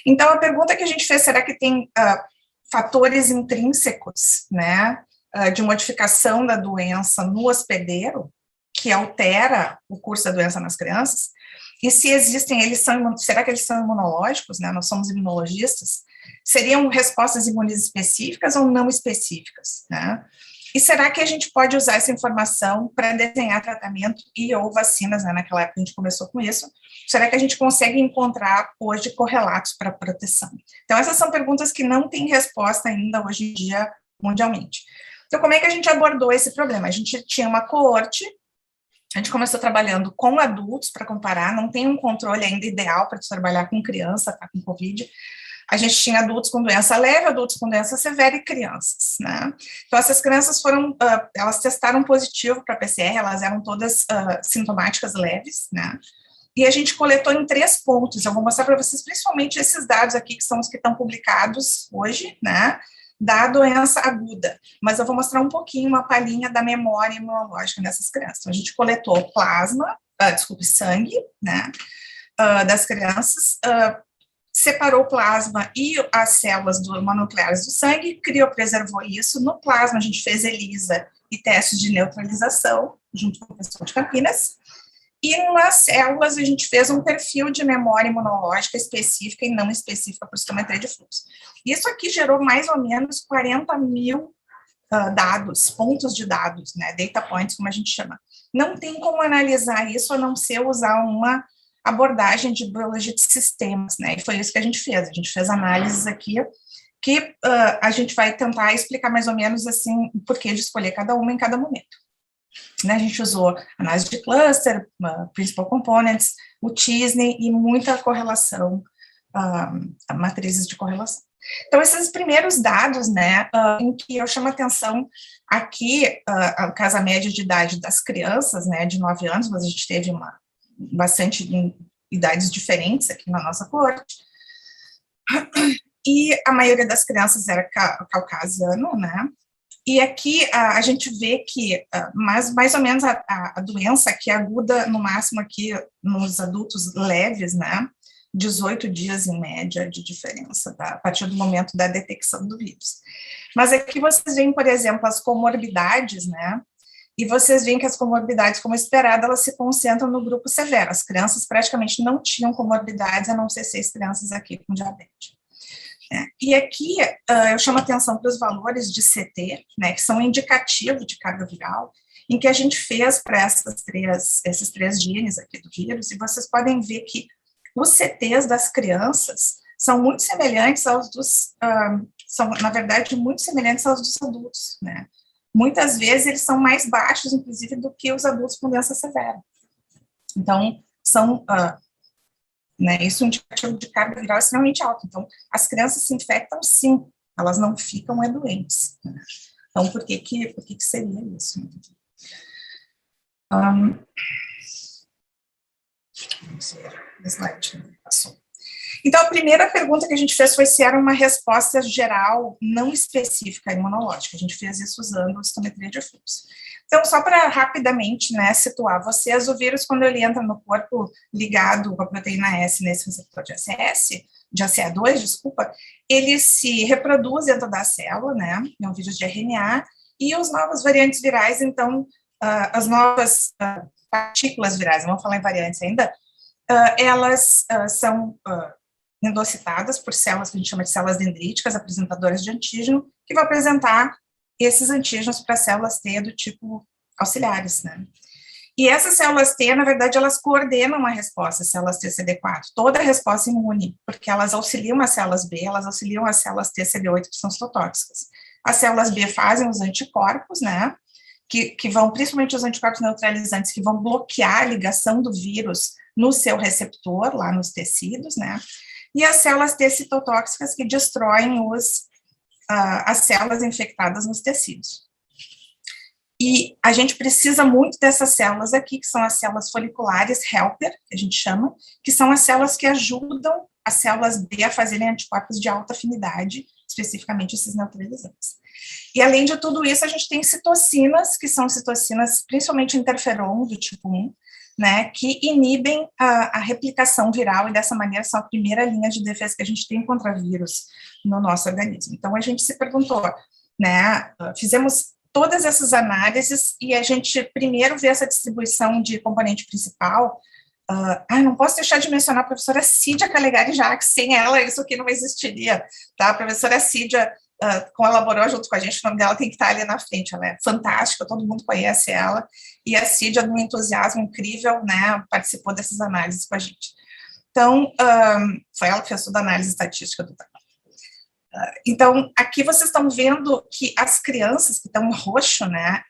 Então, a pergunta que a gente fez, será que tem fatores intrínsecos, né, de modificação da doença no hospedeiro, que altera o curso da doença nas crianças? E se existem, será que eles são imunológicos, né, nós somos imunologistas? Seriam respostas imunes específicas ou não específicas, né? E será que a gente pode usar essa informação para desenhar tratamento e ou vacinas, né? Naquela época a gente começou com isso. Será que a gente consegue encontrar hoje correlatos para proteção? Então, essas são perguntas que não têm resposta ainda hoje em dia mundialmente. Então, como é que a gente abordou esse problema? A gente tinha uma coorte, a gente começou trabalhando com adultos para comparar, não tem um controle ainda ideal para trabalhar com criança, tá, com COVID. A gente tinha adultos com doença leve, adultos com doença severa e crianças, né? Então, essas crianças foram, elas testaram positivo para PCR, elas eram todas sintomáticas leves, né? E a gente coletou em 3 pontos, eu vou mostrar para vocês principalmente esses dados aqui, que são os que estão publicados hoje, né? Da doença aguda, mas eu vou mostrar um pouquinho, uma palhinha da memória imunológica nessas crianças. Então, a gente coletou sangue, né? Das crianças, separou o plasma e as células mononucleares do sangue, criopreservou isso. No plasma, a gente fez ELISA e testes de neutralização, junto com o pessoal de Campinas. E nas células, a gente fez um perfil de memória imunológica específica e não específica por citometria de fluxo. Isso aqui gerou mais ou menos 40 mil dados, pontos de dados, né, data points, como a gente chama. Não tem como analisar isso a não ser usar uma abordagem de biologia de sistemas, né, e foi isso que a gente fez análises aqui que a gente vai tentar explicar mais ou menos assim o porquê de escolher cada uma em cada momento. Né, a gente usou análise de cluster, principal components, o t-SNE e muita correlação, matrizes de correlação. Então, esses primeiros dados, né, em que eu chamo a atenção aqui, a casa média de idade das crianças, né, de 9 anos, mas a gente teve bastante idades diferentes aqui na nossa coorte, e a maioria das crianças era caucasiano, né, e aqui a gente vê que mais ou menos a doença que é aguda no máximo aqui nos adultos leves, né, 18 dias em média de diferença, tá? A partir do momento da detecção do vírus. Mas aqui vocês veem, por exemplo, as comorbidades, né, e vocês veem que as comorbidades, como esperado, elas se concentram no grupo severo. As crianças praticamente não tinham comorbidades, a não ser 6 crianças aqui com diabetes. E aqui eu chamo a atenção para os valores de CT, né, que são indicativos de carga viral, em que a gente fez para esses três genes aqui do vírus, e vocês podem ver que os CTs das crianças são muito semelhantes aos são, na verdade, muito semelhantes aos dos adultos, né. Muitas vezes eles são mais baixos, inclusive, do que os adultos com doença severa. Então, são... né, isso é um indicativo de carga viral extremamente alto. Então, as crianças se infectam, sim, elas não ficam doentes. Né? Então, por que seria isso? Slide, passou. Então, a primeira pergunta que a gente fez foi se era uma resposta geral não específica imunológica. A gente fez isso usando histometria de fluxo. Então, só para rapidamente, né, situar vocês, o vírus, quando ele entra no corpo ligado com a proteína S nesse receptor de ACE2, desculpa, ele se reproduz dentro da célula, né, é um vírus de RNA, e os novos variantes virais, então, as novas partículas virais, não vou falar em variantes ainda, elas são endocitadas por células que a gente chama de células dendríticas, apresentadoras de antígeno, que vão apresentar esses antígenos para células T do tipo auxiliares, né? E essas células T, na verdade, elas coordenam a resposta, células T CD4, toda a resposta imune, porque elas auxiliam as células B, elas auxiliam as células T CD8, que são citotóxicas. As células B fazem os anticorpos, né? Que vão, principalmente os anticorpos neutralizantes, que vão bloquear a ligação do vírus no seu receptor, lá nos tecidos, né? E as células T citotóxicas que destroem as células infectadas nos tecidos. E a gente precisa muito dessas células aqui, que são as células foliculares helper, que a gente chama, que são as células que ajudam as células B a fazerem anticorpos de alta afinidade, especificamente esses neutralizantes. E além de tudo isso, a gente tem citocinas, que são citocinas, principalmente interferon do tipo 1, né, que inibem a replicação viral e dessa maneira são a primeira linha de defesa que a gente tem contra vírus no nosso organismo. Então, a gente se perguntou, né, fizemos todas essas análises e a gente primeiro vê essa distribuição de componente principal. Não posso deixar de mencionar a professora Cídia Calegari Jacques, sem ela isso aqui não existiria, tá? A professora Cídia colaborou junto com a gente, o nome dela tem que estar ali na frente, ela é fantástica, todo mundo conhece ela, e a Cídia, num entusiasmo incrível, né, participou dessas análises com a gente. Então, foi ela que fez toda a análise estatística do trabalho. Então, aqui vocês estão vendo que as crianças que estão em roxo, né,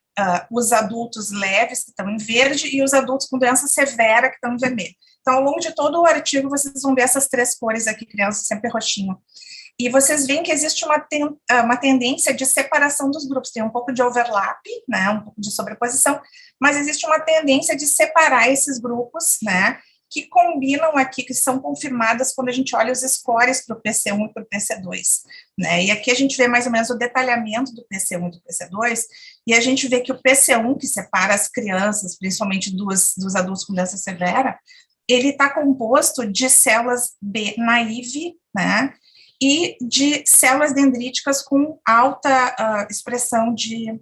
os adultos leves que estão em verde e os adultos com doença severa que estão em vermelho. Então, ao longo de todo o artigo, vocês vão ver essas três cores aqui, crianças sempre roxinho. E vocês veem que existe uma tendência de separação dos grupos, tem um pouco de overlap, né, um pouco de sobreposição, mas existe uma tendência de separar esses grupos, né, que combinam aqui, que são confirmadas quando a gente olha os scores para o PC1 e para o PC2, né, e aqui a gente vê mais ou menos o detalhamento do PC1 e do PC2, e a gente vê que o PC1, que separa as crianças, principalmente dos adultos com doença severa, ele está composto de células B naive, né, e de células dendríticas com alta expressão de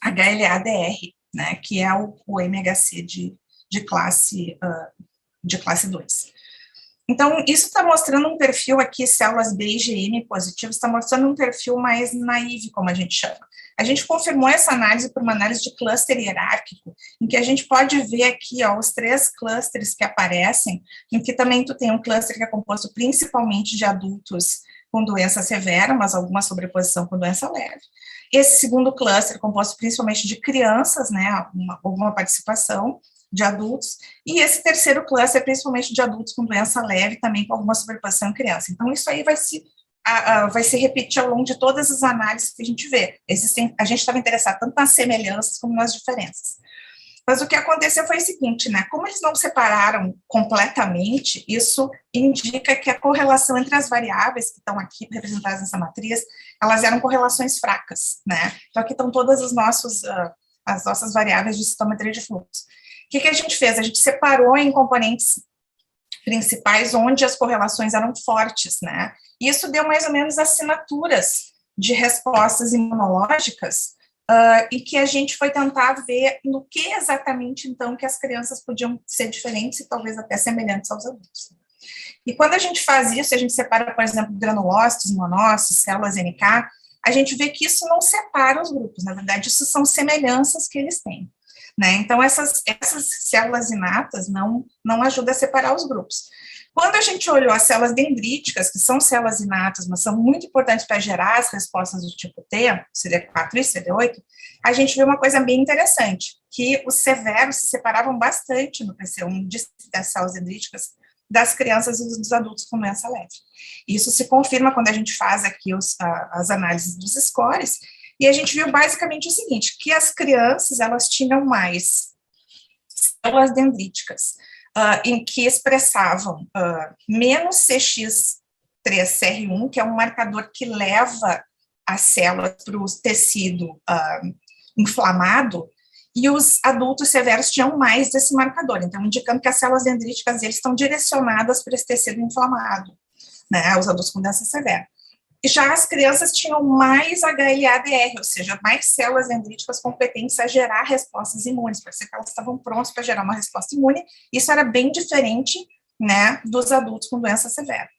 HLA-DR, né, que é o MHC de classe 2. Então, isso está mostrando um perfil aqui, células B e IgM positivas, está mostrando um perfil mais naive, como a gente chama. A gente confirmou essa análise por uma análise de cluster hierárquico, em que a gente pode ver aqui, ó, os 3 clusters que aparecem, em que também tu tem um cluster que é composto principalmente de adultos com doença severa, mas alguma sobreposição com doença leve. Esse segundo cluster, composto principalmente de crianças, né, alguma participação de adultos, e esse terceiro cluster, principalmente de adultos com doença leve, também com alguma sobreposição em criança. Então, isso aí vai se repetir ao longo de todas as análises que a gente vê. A gente estava interessado tanto nas semelhanças como nas diferenças. Mas o que aconteceu foi o seguinte, né? Como eles não separaram completamente, isso indica que a correlação entre as variáveis que estão aqui representadas nessa matriz, elas eram correlações fracas, né? Então, aqui estão todas as nossas variáveis de citometria de fluxo. O que a gente fez? A gente separou em componentes principais onde as correlações eram fortes, né? Isso deu mais ou menos assinaturas de respostas imunológicas e que a gente foi tentar ver no que exatamente, então, que as crianças podiam ser diferentes e talvez até semelhantes aos adultos. E quando a gente faz isso, a gente separa, por exemplo, granulócitos, monócitos, células NK, a gente vê que isso não separa os grupos, na verdade, isso são semelhanças que eles têm. Né? Então, essas células inatas não ajudam a separar os grupos. Quando a gente olhou as células dendríticas, que são células inatas, mas são muito importantes para gerar as respostas do tipo T, CD4 e CD8, a gente viu uma coisa bem interessante, que os severos se separavam bastante no PC1 das células dendríticas das crianças e dos adultos com doença leve. Isso se confirma quando a gente faz aqui as análises dos scores, e a gente viu basicamente o seguinte, que as crianças, elas tinham mais células dendríticas, em que expressavam menos CX3CR1, que é um marcador que leva as células para o tecido inflamado, e os adultos severos tinham mais desse marcador, então indicando que as células dendríticas eles estão direcionadas para esse tecido inflamado, né, os adultos com doença severa. E já as crianças tinham mais HLA-DR, ou seja, mais células dendríticas competentes a gerar respostas imunes, parecia que elas estavam prontas para gerar uma resposta imune. Isso era bem diferente, né, dos adultos com doença severa.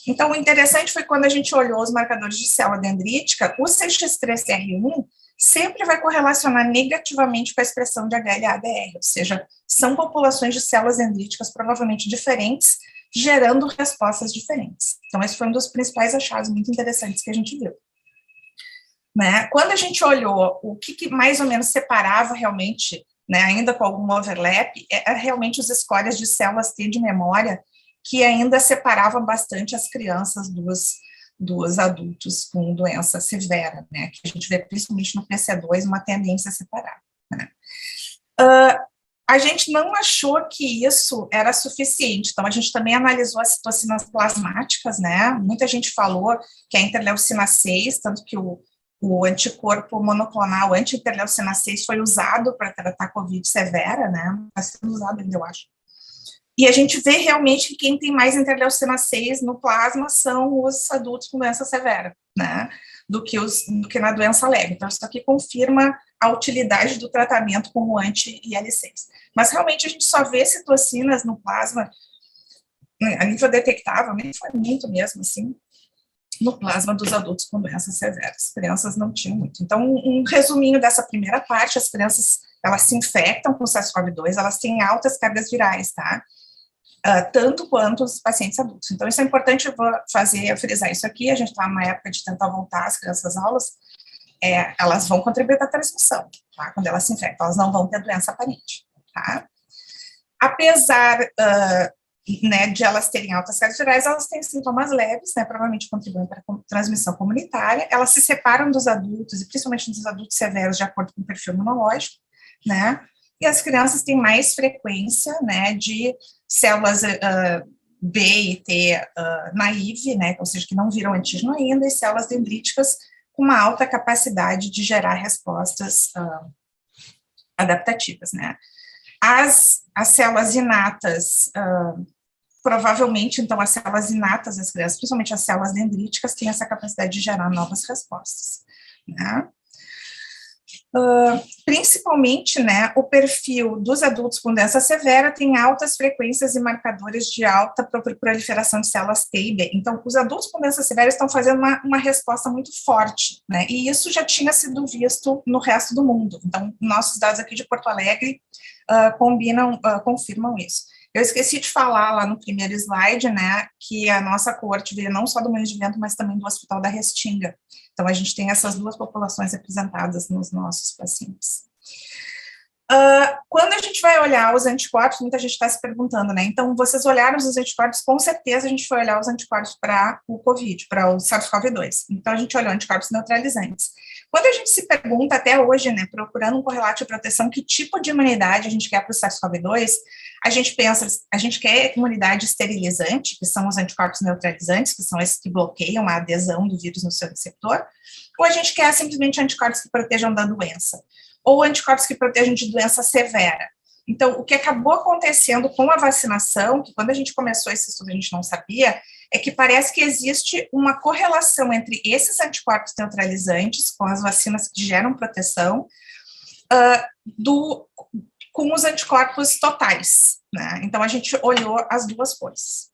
Então, o interessante foi quando a gente olhou os marcadores de célula dendrítica, o CX3CR1 sempre vai correlacionar negativamente com a expressão de HLA-DR, ou seja, são populações de células dendríticas provavelmente diferentes, gerando respostas diferentes. Então, esse foi um dos principais achados muito interessantes que a gente viu. Né? Quando a gente olhou o que mais ou menos separava realmente, né, ainda com algum overlap, é realmente os scores de células T de memória, que ainda separavam bastante as crianças dos adultos com doença severa, né, que a gente vê principalmente no PC2 uma tendência a separar. Né? A gente não achou que isso era suficiente, então a gente também analisou as citocinas plasmáticas, né, muita gente falou que a interleucina 6, tanto que o anticorpo monoclonal anti-interleucina 6 foi usado para tratar COVID severa, né, está sendo usado ainda, eu acho. E a gente vê realmente que quem tem mais interleucina 6 no plasma são os adultos com doença severa, né, do que na doença leve. Então, isso aqui confirma a utilidade do tratamento com o anti-IL-6. Mas, realmente, a gente só vê citocinas no plasma, a nível detectável, nem foi muito mesmo, assim, no plasma dos adultos com doenças severas. As crianças não tinham muito. Então, um resuminho dessa primeira parte, as crianças, elas se infectam com SARS-CoV-2, elas têm altas cargas virais, tá? Tanto quanto os pacientes adultos. Então, isso é importante, eu vou frisar isso aqui, a gente está numa época de tentar voltar as crianças às aulas, elas vão contribuir para a transmissão, tá? Quando elas se infectam, elas não vão ter doença aparente, tá? Apesar né, de elas terem altas cargas virais, elas têm sintomas leves, né, provavelmente contribuem para a transmissão comunitária, elas se separam dos adultos, e principalmente dos adultos severos, de acordo com o perfil imunológico, né, e as crianças têm mais frequência, né, de células B e T naive, né, ou seja, que não viram antígeno ainda, e células dendríticas com uma alta capacidade de gerar respostas adaptativas, né. As células inatas, provavelmente, então, as células inatas das crianças, principalmente as células dendríticas, têm essa capacidade de gerar novas respostas, né. Principalmente, né, o perfil dos adultos com doença severa tem altas frequências e marcadores de alta proliferação de células T e B. Então, os adultos com doença severa estão fazendo uma resposta muito forte, né, e isso já tinha sido visto no resto do mundo. Então, nossos dados aqui de Porto Alegre confirmam isso. Eu esqueci de falar lá no primeiro slide, né, que a nossa coorte veio não só do Moinhos de Vento, mas também do Hospital da Restinga. Então, a gente tem essas duas populações representadas nos nossos pacientes. Quando a gente vai olhar os anticorpos, muita gente está se perguntando, né? Então, vocês olharam os anticorpos, com certeza a gente foi olhar os anticorpos para o COVID, para o SARS-CoV-2. Então, a gente olhou anticorpos neutralizantes. Quando a gente se pergunta, até hoje, né, procurando um correlato de proteção, que tipo de imunidade a gente quer para o SARS-CoV-2, a gente pensa, a gente quer imunidade esterilizante, que são os anticorpos neutralizantes, que são esses que bloqueiam a adesão do vírus no seu receptor, ou a gente quer simplesmente anticorpos que protejam da doença, ou anticorpos que protejam de doença severa. Então, o que acabou acontecendo com a vacinação, que quando a gente começou esse estudo a gente não sabia, é que parece que existe uma correlação entre esses anticorpos neutralizantes, com as vacinas que geram proteção, com os anticorpos totais, né? Então, a gente olhou as duas coisas.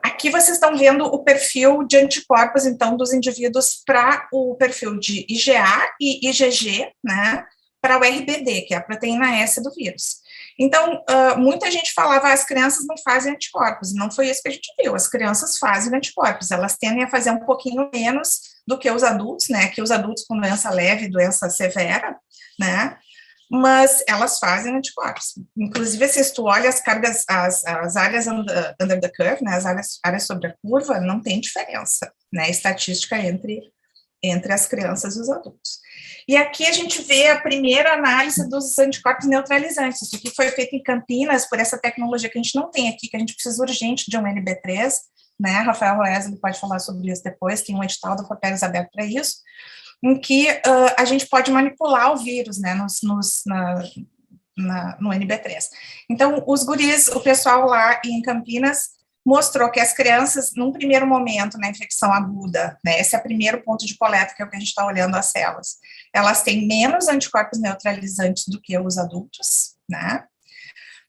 Aqui vocês estão vendo o perfil de anticorpos, então, dos indivíduos para o perfil de IgA e IgG, né, para o RBD, que é a proteína S do vírus. Então, muita gente falava, as crianças não fazem anticorpos, não foi isso que a gente viu, as crianças fazem anticorpos, elas tendem a fazer um pouquinho menos do que os adultos, né, que os adultos com doença leve, doença severa, né, mas elas fazem anticorpos. Inclusive, se tu olha as cargas, as áreas under the curve, né, as áreas sobre a curva, não tem diferença, né, estatística entre as crianças e os adultos. E aqui a gente vê a primeira análise dos anticorpos neutralizantes. Isso aqui foi feito em Campinas por essa tecnologia que a gente não tem aqui, que a gente precisa urgente de um NB3, né, Rafael Roes pode falar sobre isso depois, tem um edital da Copérez aberto para isso, em que a gente pode manipular o vírus, né, no NB3. Então, os guris, o pessoal lá em Campinas mostrou que as crianças, num primeiro momento, na infecção aguda, né, esse é o primeiro ponto de coleta, que é o que a gente está olhando as células, elas têm menos anticorpos neutralizantes do que os adultos, né,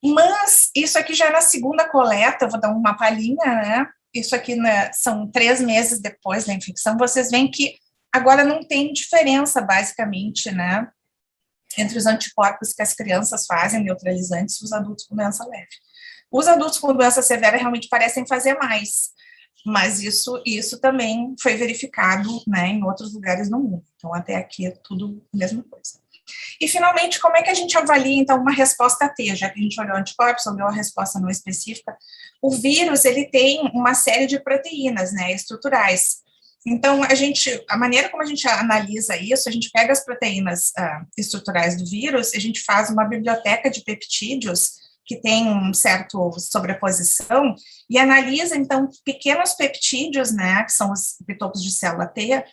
mas isso aqui já é na segunda coleta, eu vou dar uma palhinha, né, isso aqui, né, são 3 meses depois da infecção, vocês veem que agora não tem diferença, basicamente, né, entre os anticorpos que as crianças fazem, neutralizantes, e os adultos com doença leve. Os adultos com doença severa realmente parecem fazer mais, mas isso também foi verificado, né, em outros lugares no mundo. Então, até aqui é tudo a mesma coisa. E, finalmente, como é que a gente avalia, então, uma resposta T? Já que a gente olhou anticorpos, olhou a resposta não específica, o vírus, ele tem uma série de proteínas, né, estruturais. Então, a maneira como a gente analisa isso, a gente pega as proteínas estruturais do vírus, a gente faz uma biblioteca de peptídeos que tem um certo sobreposição e analisa, então, pequenos peptídeos, né, que são os epitopos de célula T,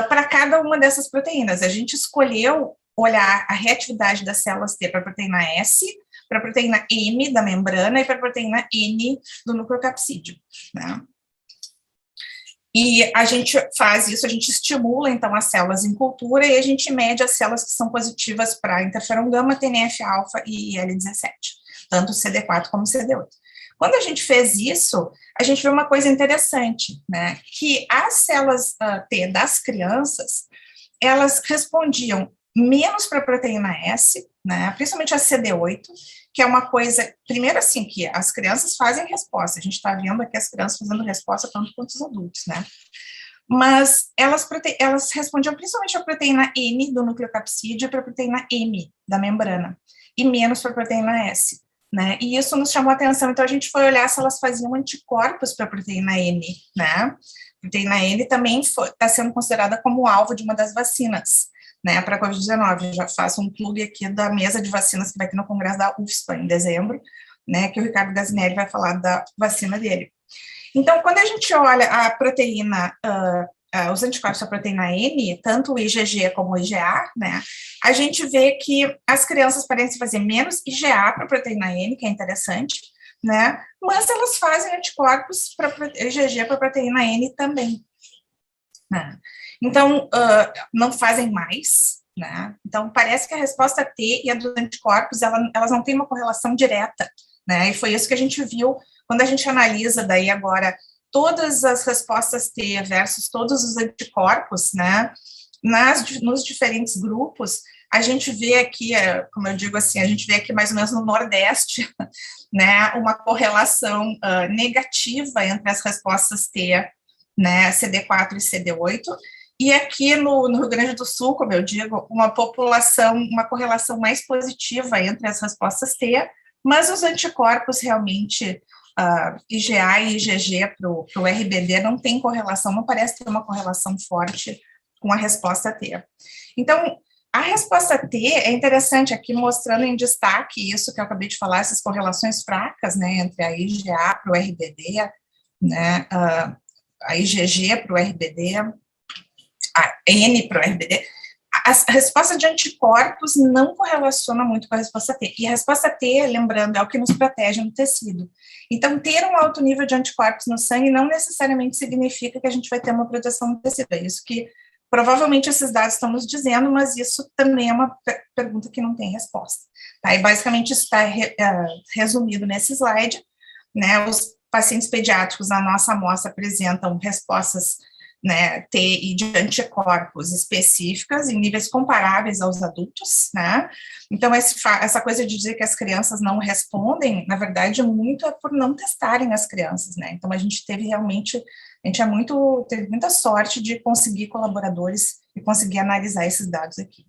para cada uma dessas proteínas. A gente escolheu olhar a reatividade das células T para a proteína S, para a proteína M da membrana e para a proteína N do nucleocapsídeo, né? E a gente faz isso, a gente estimula, então, as células em cultura e a gente mede as células que são positivas para interferon gama, TNF-alfa e IL-17, tanto CD4 como CD8. Quando a gente fez isso, a gente viu uma coisa interessante, né, que as células T das crianças, elas respondiam menos para a proteína S, né, principalmente a CD8, que é uma coisa, primeiro assim, que as crianças fazem resposta, a gente está vendo aqui as crianças fazendo resposta tanto quanto os adultos, né, mas elas respondiam principalmente a proteína N do nucleocapsídeo e para a proteína M da membrana, e menos para a proteína S, né, e isso nos chamou a atenção, então a gente foi olhar se elas faziam anticorpos para a proteína N, né, a proteína N também está sendo considerada como alvo de uma das vacinas, né, para a Covid-19, já faço um plug aqui da mesa de vacinas que vai ter no congresso da UFSPA em dezembro, né, que o Ricardo Gazinelli vai falar da vacina dele. Então, quando a gente olha a proteína, os anticorpos da proteína N, tanto o IgG como o IgA, né, a gente vê que as crianças parecem fazer menos IgA para a proteína N, que é interessante, né, mas elas fazem anticorpos para IgG para a proteína N também, né. Então, não fazem mais, né? Então, parece que a resposta T e a dos anticorpos, elas não têm uma correlação direta, né? E foi isso que a gente viu quando a gente analisa daí agora todas as respostas T versus todos os anticorpos, né? Nos diferentes grupos, a gente vê aqui, como eu digo assim, a gente vê aqui mais ou menos no Nordeste, né, uma correlação negativa entre as respostas T, né, CD4 e CD8, e aqui no Rio Grande do Sul, como eu digo, uma correlação mais positiva entre as respostas T, mas os anticorpos realmente, IgA e IgG para o RBD não tem correlação, não parece ter uma correlação forte com a resposta T. Então, a resposta T é interessante aqui, mostrando em destaque isso que eu acabei de falar, essas correlações fracas, né, entre a IgA para o RBD, né, a IgG para o RBD, a N para o RBD. A resposta de anticorpos não correlaciona muito com a resposta T. E a resposta T, lembrando, é o que nos protege no tecido. Então, ter um alto nível de anticorpos no sangue não necessariamente significa que a gente vai ter uma proteção no tecido. É isso que provavelmente esses dados estão nos dizendo, mas isso também é uma pergunta que não tem resposta. Tá? E basicamente isso está resumido nesse slide, né? Os pacientes pediátricos na nossa amostra apresentam respostas, né, T e de anticorpos específicas em níveis comparáveis aos adultos, né? Então, essa coisa de dizer que as crianças não respondem, na verdade, muito é por não testarem as crianças, né? Então, a gente teve realmente, teve muita sorte de conseguir colaboradores e conseguir analisar esses dados aqui.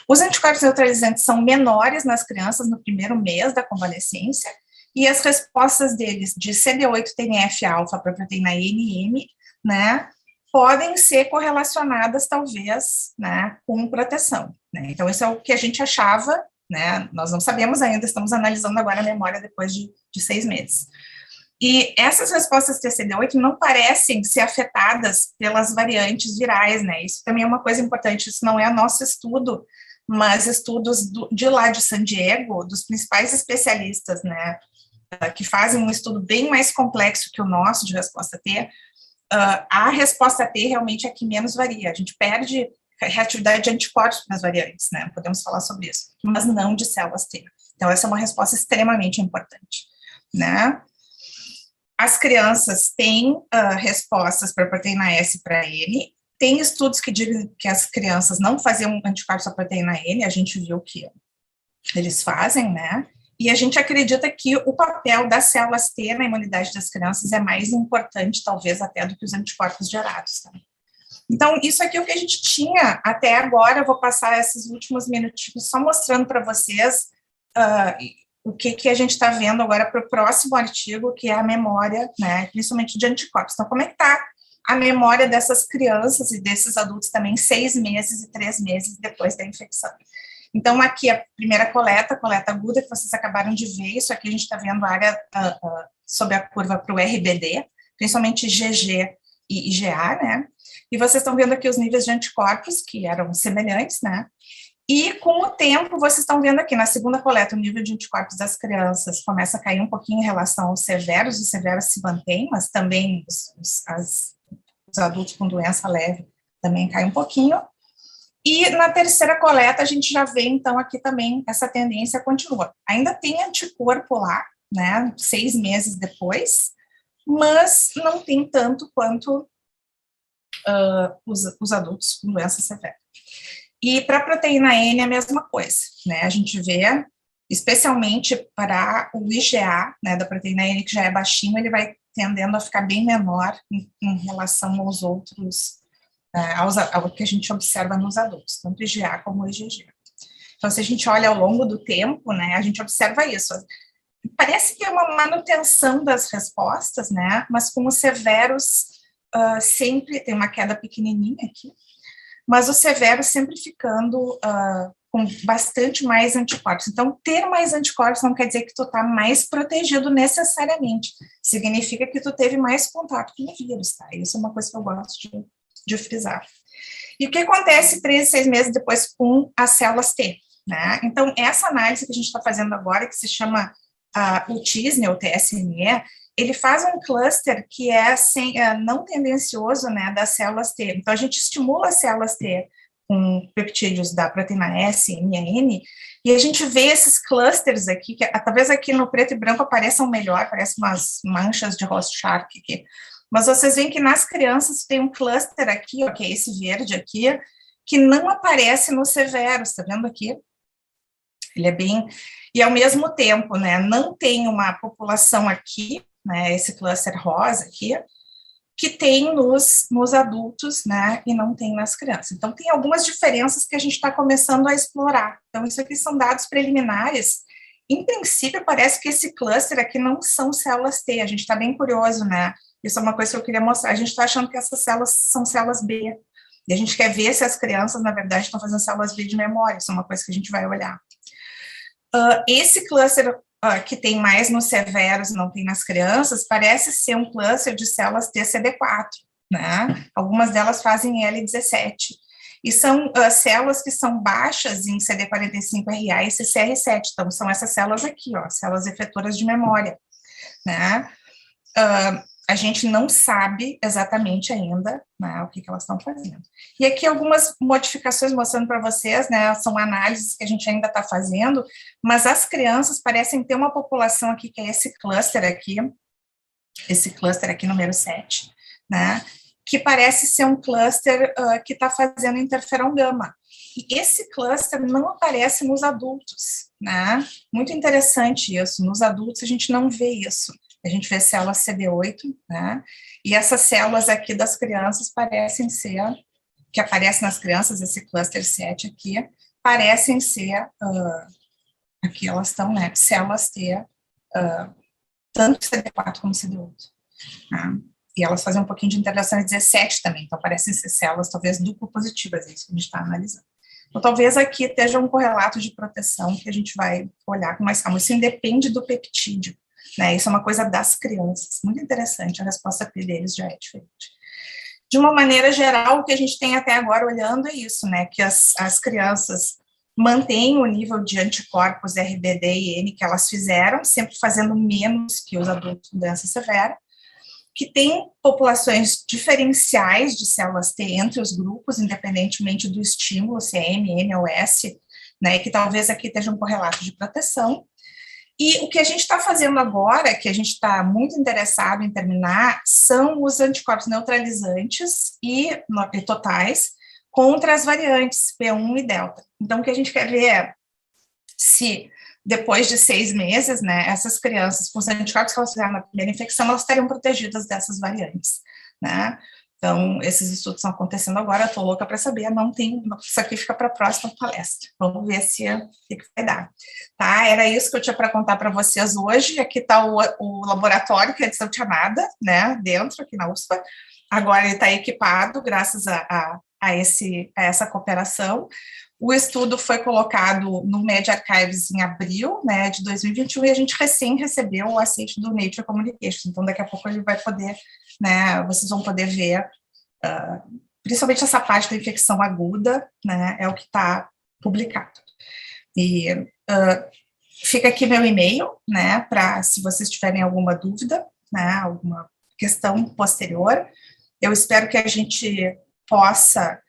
Os anticorpos neutralizantes são menores nas crianças no primeiro mês da convalescência, e as respostas deles de CD8 TNF-alfa para a proteína NM, né, podem ser correlacionadas, talvez, né, com proteção, né? Então, isso é o que a gente achava, né? Nós não sabemos ainda, estamos analisando agora a memória depois de 6 meses. E essas respostas TCD8 não parecem ser afetadas pelas variantes virais, né? Isso também é uma coisa importante, isso não é nosso estudo, mas estudos de lá de San Diego, dos principais especialistas, né, que fazem um estudo bem mais complexo que o nosso de resposta T. A resposta T realmente é a que menos varia. A gente perde reatividade de anticorpos nas variantes, né? Podemos falar sobre isso, mas não de células T. Então, essa é uma resposta extremamente importante, né? As crianças têm respostas para a proteína S e para N. Tem estudos que dizem que as crianças não faziam anticorpos para a proteína N, a gente viu que eles fazem, né? E a gente acredita que o papel das células T na imunidade das crianças é mais importante, talvez, até do que os anticorpos gerados. Tá? Então, isso aqui é o que a gente tinha até agora. Eu vou passar esses últimos minutinhos só mostrando para vocês o que a gente está vendo agora para o próximo artigo, que é a memória, né, principalmente de anticorpos. Então, como é que está a memória dessas crianças e desses adultos também 6 meses e 3 meses depois da infecção? Então, aqui a primeira coleta aguda, que vocês acabaram de ver, isso aqui a gente está vendo a área sob a curva para o RBD, principalmente IgG e IgA, né? E vocês estão vendo aqui os níveis de anticorpos, que eram semelhantes, né? E com o tempo, vocês estão vendo aqui, na segunda coleta, o nível de anticorpos das crianças começa a cair um pouquinho em relação aos severos se mantém, mas também os adultos com doença leve também caem um pouquinho. E na terceira coleta, a gente já vê, então, aqui também essa tendência continua. Ainda tem anticorpo lá, né, 6 meses depois, mas não tem tanto quanto os adultos com doença severa. E para a proteína N é a mesma coisa, né, a gente vê, especialmente para o IgA, né, da proteína N, que já é baixinho, ele vai tendendo a ficar bem menor em relação aos outros, ao que a gente observa nos adultos, tanto IgA como IgG. Então, se a gente olha ao longo do tempo, né, a gente observa isso. Parece que é uma manutenção das respostas, né, mas com os severos sempre, tem uma queda pequenininha aqui, mas os severos sempre ficando com bastante mais anticorpos. Então, ter mais anticorpos não quer dizer que tu está mais protegido necessariamente, significa que tu teve mais contato com o vírus, tá? Isso é uma coisa que eu gosto de frisar. E o que acontece 3 a 6 meses depois com as células T, né? Então, essa análise que a gente está fazendo agora, que se chama o TSNE, ou TSNE, ele faz um cluster que é não tendencioso, né, das células T. Então, a gente estimula as células T com peptídeos da proteína S e N, e a gente vê esses clusters aqui, que talvez aqui no preto e branco apareçam melhor, parecem umas manchas de Rorschach aqui, mas vocês veem que nas crianças tem um cluster aqui, ó, que é esse verde aqui, que não aparece nos severos, está vendo aqui? Ele é bem... E, ao mesmo tempo, né, não tem uma população aqui, né, esse cluster rosa aqui, que tem nos adultos, né, e não tem nas crianças. Então, tem algumas diferenças que a gente está começando a explorar. Então, isso aqui são dados preliminares. Em princípio, parece que esse cluster aqui não são células T. A gente está bem curioso, né? Isso é uma coisa que eu queria mostrar. A gente está achando que essas células são células B. E a gente quer ver se as crianças, na verdade, estão fazendo células B de memória. Isso é uma coisa que a gente vai olhar. Esse cluster que tem mais nos severos e não tem nas crianças, parece ser um cluster de células TCD4, né? Algumas delas fazem L17. E são células que são baixas em CD45RA e CCR7. Então, são essas células aqui, ó, células efetoras de memória, né? A gente não sabe exatamente ainda, né, o que elas estão fazendo. E aqui algumas modificações mostrando para vocês, né, são análises que a gente ainda está fazendo, mas as crianças parecem ter uma população aqui, que é esse cluster aqui número 7, né, que parece ser um cluster que está fazendo interferão gama. E esse cluster não aparece nos adultos, né, muito interessante isso, nos adultos a gente não vê isso. A gente vê células CD8, né? E essas células aqui das crianças parecem ser, que aparecem nas crianças, esse cluster 7 aqui, parecem ser, aqui elas estão, né? Células T, tanto CD4 como CD8. Né? E elas fazem um pouquinho de interação 17 também, então parecem ser células talvez duplo positivas, é isso que a gente está analisando. Então, talvez aqui esteja um correlato de proteção que a gente vai olhar com mais calma. Isso independe do peptídeo. Né, isso é uma coisa das crianças, muito interessante, a resposta deles já é diferente. De uma maneira geral, o que a gente tem até agora olhando é isso, né, que as crianças mantêm o nível de anticorpos RBD e N que elas fizeram, sempre fazendo menos que os adultos com doença severa, que tem populações diferenciais de células T entre os grupos, independentemente do estímulo, se é M, N ou S, né, que talvez aqui esteja um correlato de proteção. E o que a gente está fazendo agora, que a gente está muito interessado em terminar, são os anticorpos neutralizantes e totais contra as variantes P1 e Delta. Então, o que a gente quer ver é se, depois de 6 meses, né, essas crianças com os anticorpos que elas fizeram na primeira infecção, elas estariam protegidas dessas variantes, né? Então, esses estudos estão acontecendo agora, eu estou louca para saber, não tem, isso aqui fica para a próxima palestra, vamos ver o que vai dar. Tá, era isso que eu tinha para contar para vocês hoje, aqui está o laboratório que antes não tinha nada, né, dentro, aqui na USPA, agora ele está equipado, graças a essa cooperação. O estudo foi colocado no Med Archives em abril, né, de 2021, e a gente recém recebeu o aceite do Nature Communications, então daqui a pouco ele vai poder, né, vocês vão poder ver, principalmente essa parte da infecção aguda, né, é o que está publicado. E fica aqui meu e-mail, né, para se vocês tiverem alguma dúvida, né, alguma questão posterior. Eu espero que a gente possa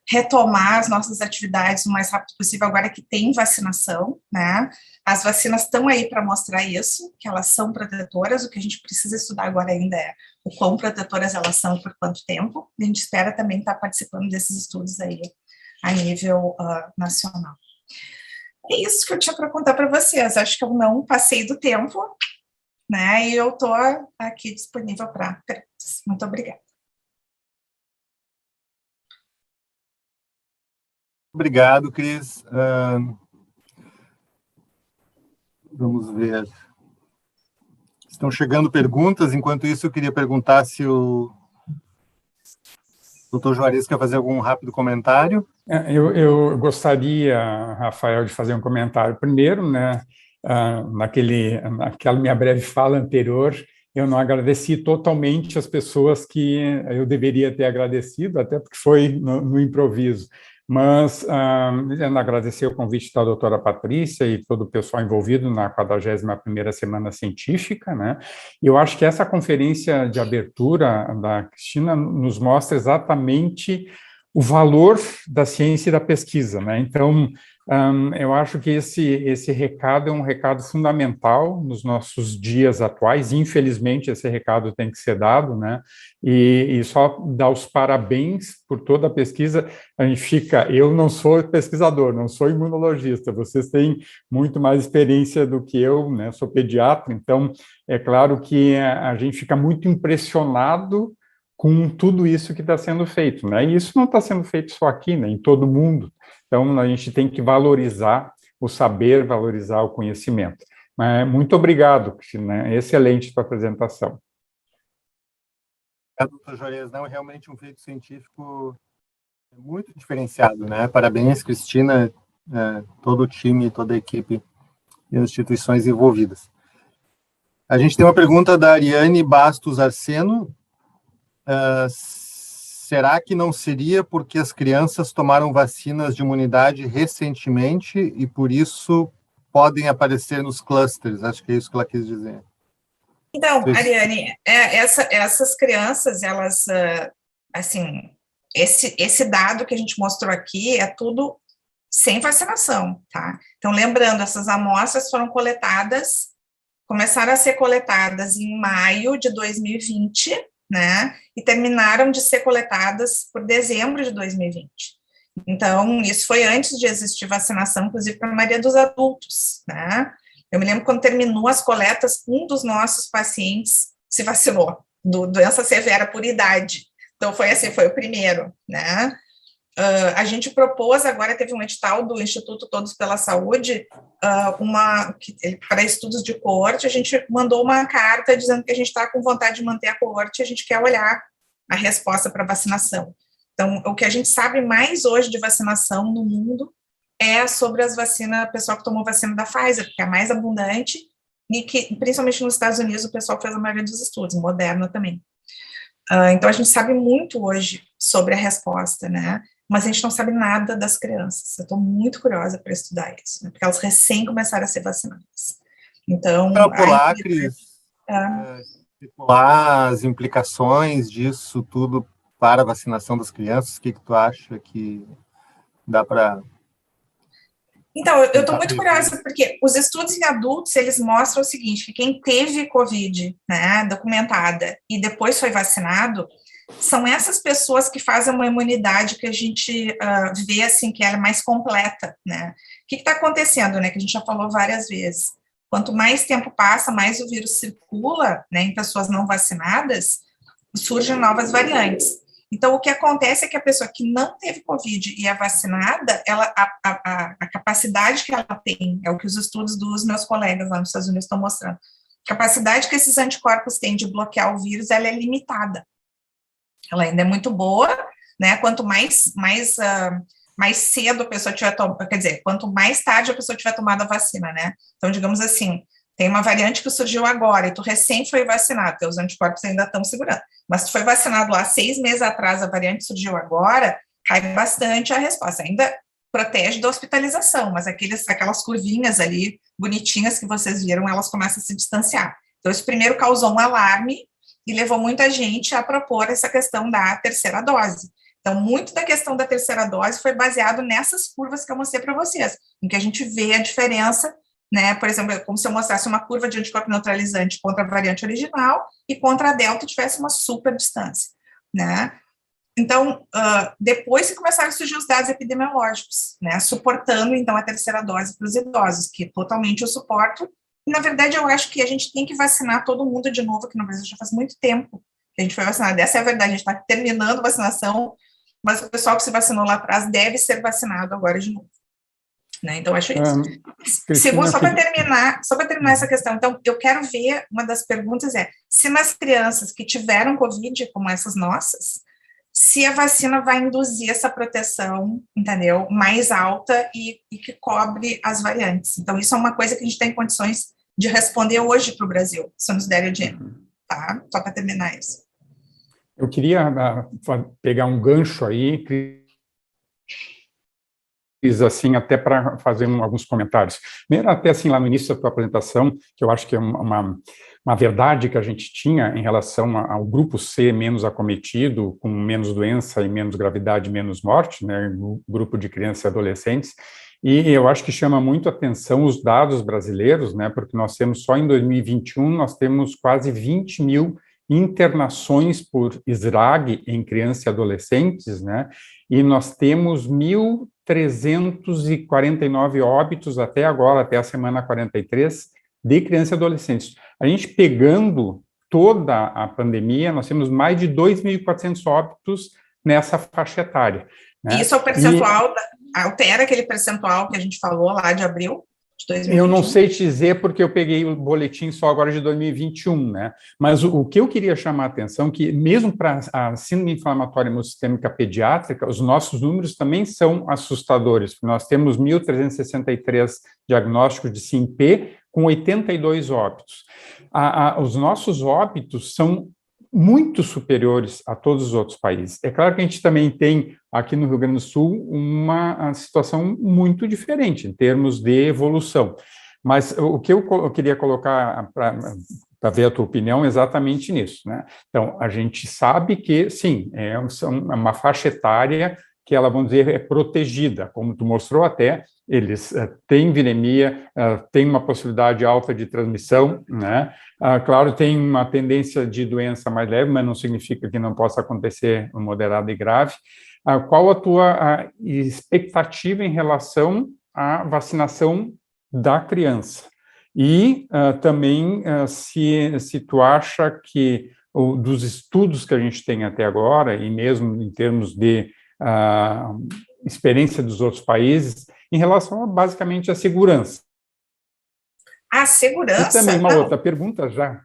retomar as nossas atividades o mais rápido possível, agora que tem vacinação, né? As vacinas estão aí para mostrar isso, que elas são protetoras, o que a gente precisa estudar agora ainda é o quão protetoras elas são e por quanto tempo, e a gente espera também estar participando desses estudos aí a nível nacional. É isso que eu tinha para contar para vocês, acho que eu não passei do tempo, né? E eu estou aqui disponível para perguntas. Muito obrigada. Obrigado, Cris. Vamos ver. Estão chegando perguntas. Enquanto isso, eu queria perguntar se o doutor Juarez quer fazer algum rápido comentário. Eu gostaria, Rafael, de fazer um comentário. Primeiro, né, naquela minha breve fala anterior, eu não agradeci totalmente as pessoas que eu deveria ter agradecido, até porque foi no improviso. Mas, agradecer o convite da doutora Patrícia e todo o pessoal envolvido na 41ª Semana Científica, né? E eu acho que essa conferência de abertura da Cristina nos mostra exatamente o valor da ciência e da pesquisa, né? Então, Eu acho que esse recado é um recado fundamental nos nossos dias atuais. Infelizmente, esse recado tem que ser dado, né? E só dar os parabéns por toda a pesquisa. A gente fica... Eu não sou pesquisador, não sou imunologista. Vocês têm muito mais experiência do que eu, né? Sou pediatra, então é claro que a gente fica muito impressionado com tudo isso que está sendo feito, né? E isso não está sendo feito só aqui, né? Em todo mundo. Então, a gente tem que valorizar o saber, valorizar o conhecimento. Mas, muito obrigado, Cristina. Excelente sua apresentação. Doutor Juarez, não, é realmente um feito científico muito diferenciado, né? Parabéns, Cristina, todo o time, toda a equipe e as instituições envolvidas. A gente tem uma pergunta da Ariane Bastos Arseno. Será que não seria porque as crianças tomaram vacinas de imunidade recentemente e por isso podem aparecer nos clusters? Acho que é isso que ela quis dizer. Então, Ariane, essas crianças, elas, assim, esse dado que a gente mostrou aqui é tudo sem vacinação, tá? Então, lembrando, essas amostras foram coletadas, começaram a ser coletadas em maio de 2020, né, e terminaram de ser coletadas por dezembro de 2020. Então, isso foi antes de existir vacinação, inclusive para a maioria dos adultos, né. Eu me lembro quando terminou as coletas, um dos nossos pacientes se vacinou, doença severa por idade. Então, foi assim, foi o primeiro, né. A gente propôs, agora teve um edital do Instituto Todos pela Saúde, para estudos de coorte, a gente mandou uma carta dizendo que a gente está com vontade de manter a coorte, a gente quer olhar a resposta para vacinação. Então, o que a gente sabe mais hoje de vacinação no mundo é sobre as vacinas, o pessoal que tomou vacina da Pfizer, que é a mais abundante, e que, principalmente nos Estados Unidos, o pessoal fez a maioria dos estudos, Moderna também. Então, a gente sabe muito hoje sobre a resposta, né? Mas a gente não sabe nada das crianças. Eu estou muito curiosa para estudar isso, né? Porque elas recém começaram a ser vacinadas. Então... Calcular, Cris, as implicações disso tudo para a vacinação das crianças, o que tu acha que dá para... Então, eu estou muito curiosa, porque os estudos em adultos, eles mostram o seguinte, que quem teve COVID, né, documentada, e depois foi vacinado, são essas pessoas que fazem uma imunidade que a gente vê, assim, que ela é mais completa, né. O que está acontecendo, né, que a gente já falou várias vezes? Quanto mais tempo passa, mais o vírus circula, né, em pessoas não vacinadas, surgem novas variantes. Então, o que acontece é que a pessoa que não teve COVID e é vacinada, a capacidade que ela tem, é o que os estudos dos meus colegas lá nos Estados Unidos estão mostrando, a capacidade que esses anticorpos têm de bloquear o vírus, ela é limitada. Ela ainda é muito boa, né, quanto mais cedo a pessoa tiver tomado, quer dizer, quanto mais tarde a pessoa tiver tomado a vacina, né, então, digamos assim, tem uma variante que surgiu agora, e tu recém foi vacinado, teus anticorpos ainda estão segurando, mas tu foi vacinado lá 6 meses atrás, a variante surgiu agora, cai bastante a resposta, ainda protege da hospitalização, mas aquelas curvinhas ali, bonitinhas que vocês viram, elas começam a se distanciar. Então, isso primeiro causou um alarme, e levou muita gente a propor essa questão da terceira dose. Então, muito da questão da terceira dose foi baseado nessas curvas que eu mostrei para vocês, em que a gente vê a diferença, né, por exemplo, como se eu mostrasse uma curva de anticorpo neutralizante contra a variante original e contra a delta tivesse uma super distância, né. Então, depois que começaram a surgir os dados epidemiológicos, né, suportando, então, a terceira dose para os idosos, que totalmente eu suporto, e, na verdade, eu acho que a gente tem que vacinar todo mundo de novo aqui no Brasil, já faz muito tempo que a gente foi vacinado, essa é a verdade, a gente está terminando a vacinação, mas o pessoal que se vacinou lá atrás deve ser vacinado agora de novo, né, então acho isso. Segundo, só para terminar essa questão, então, eu quero ver, uma das perguntas é, se nas crianças que tiveram Covid, como essas nossas, se a vacina vai induzir essa proteção, entendeu, mais alta e que cobre as variantes. Então, isso é uma coisa que a gente tem condições de responder hoje para o Brasil, se nos der o dinheiro, tá? Só para terminar isso. Eu queria pegar um gancho aí, assim, até para fazer alguns comentários. Primeiro, até assim, lá no início da tua apresentação, que eu acho que é uma verdade que a gente tinha em relação ao grupo C menos acometido, com menos doença e menos gravidade, menos morte, né, o grupo de crianças e adolescentes, E eu acho que chama muito atenção os dados brasileiros, né, porque nós temos só em 2021, nós temos quase 20 mil internações por SRAG em crianças e adolescentes, né, e nós temos 1.349 óbitos até agora, até a semana 43, de crianças e adolescentes. A gente pegando toda a pandemia, nós temos mais de 2.400 óbitos nessa faixa etária. Né? Isso é o percentual, altera aquele percentual que a gente falou lá de abril de 2021? Eu não sei te dizer porque eu peguei o boletim só agora de 2021, né? Mas o que eu queria chamar a atenção é que mesmo para a síndrome inflamatória hemosistêmica pediátrica, os nossos números também são assustadores. Nós temos 1.363 diagnósticos de SIMP com 82 óbitos. Os nossos óbitos são muito superiores a todos os outros países. É claro que a gente também tem, aqui no Rio Grande do Sul, uma situação muito diferente em termos de evolução. Mas o que eu queria colocar para ver a tua opinião exatamente nisso, né? Então, a gente sabe que, sim, é uma faixa etária que ela, vamos dizer, é protegida, como tu mostrou até, eles têm viremia, têm uma possibilidade alta de transmissão, né? Claro, tem uma tendência de doença mais leve, mas não significa que não possa acontecer moderada e grave. Qual a tua expectativa em relação à vacinação da criança? E também se tu acha que dos estudos que a gente tem até agora, e mesmo em termos de experiência dos outros países, em relação basicamente à segurança. A segurança? E também uma outra pergunta já.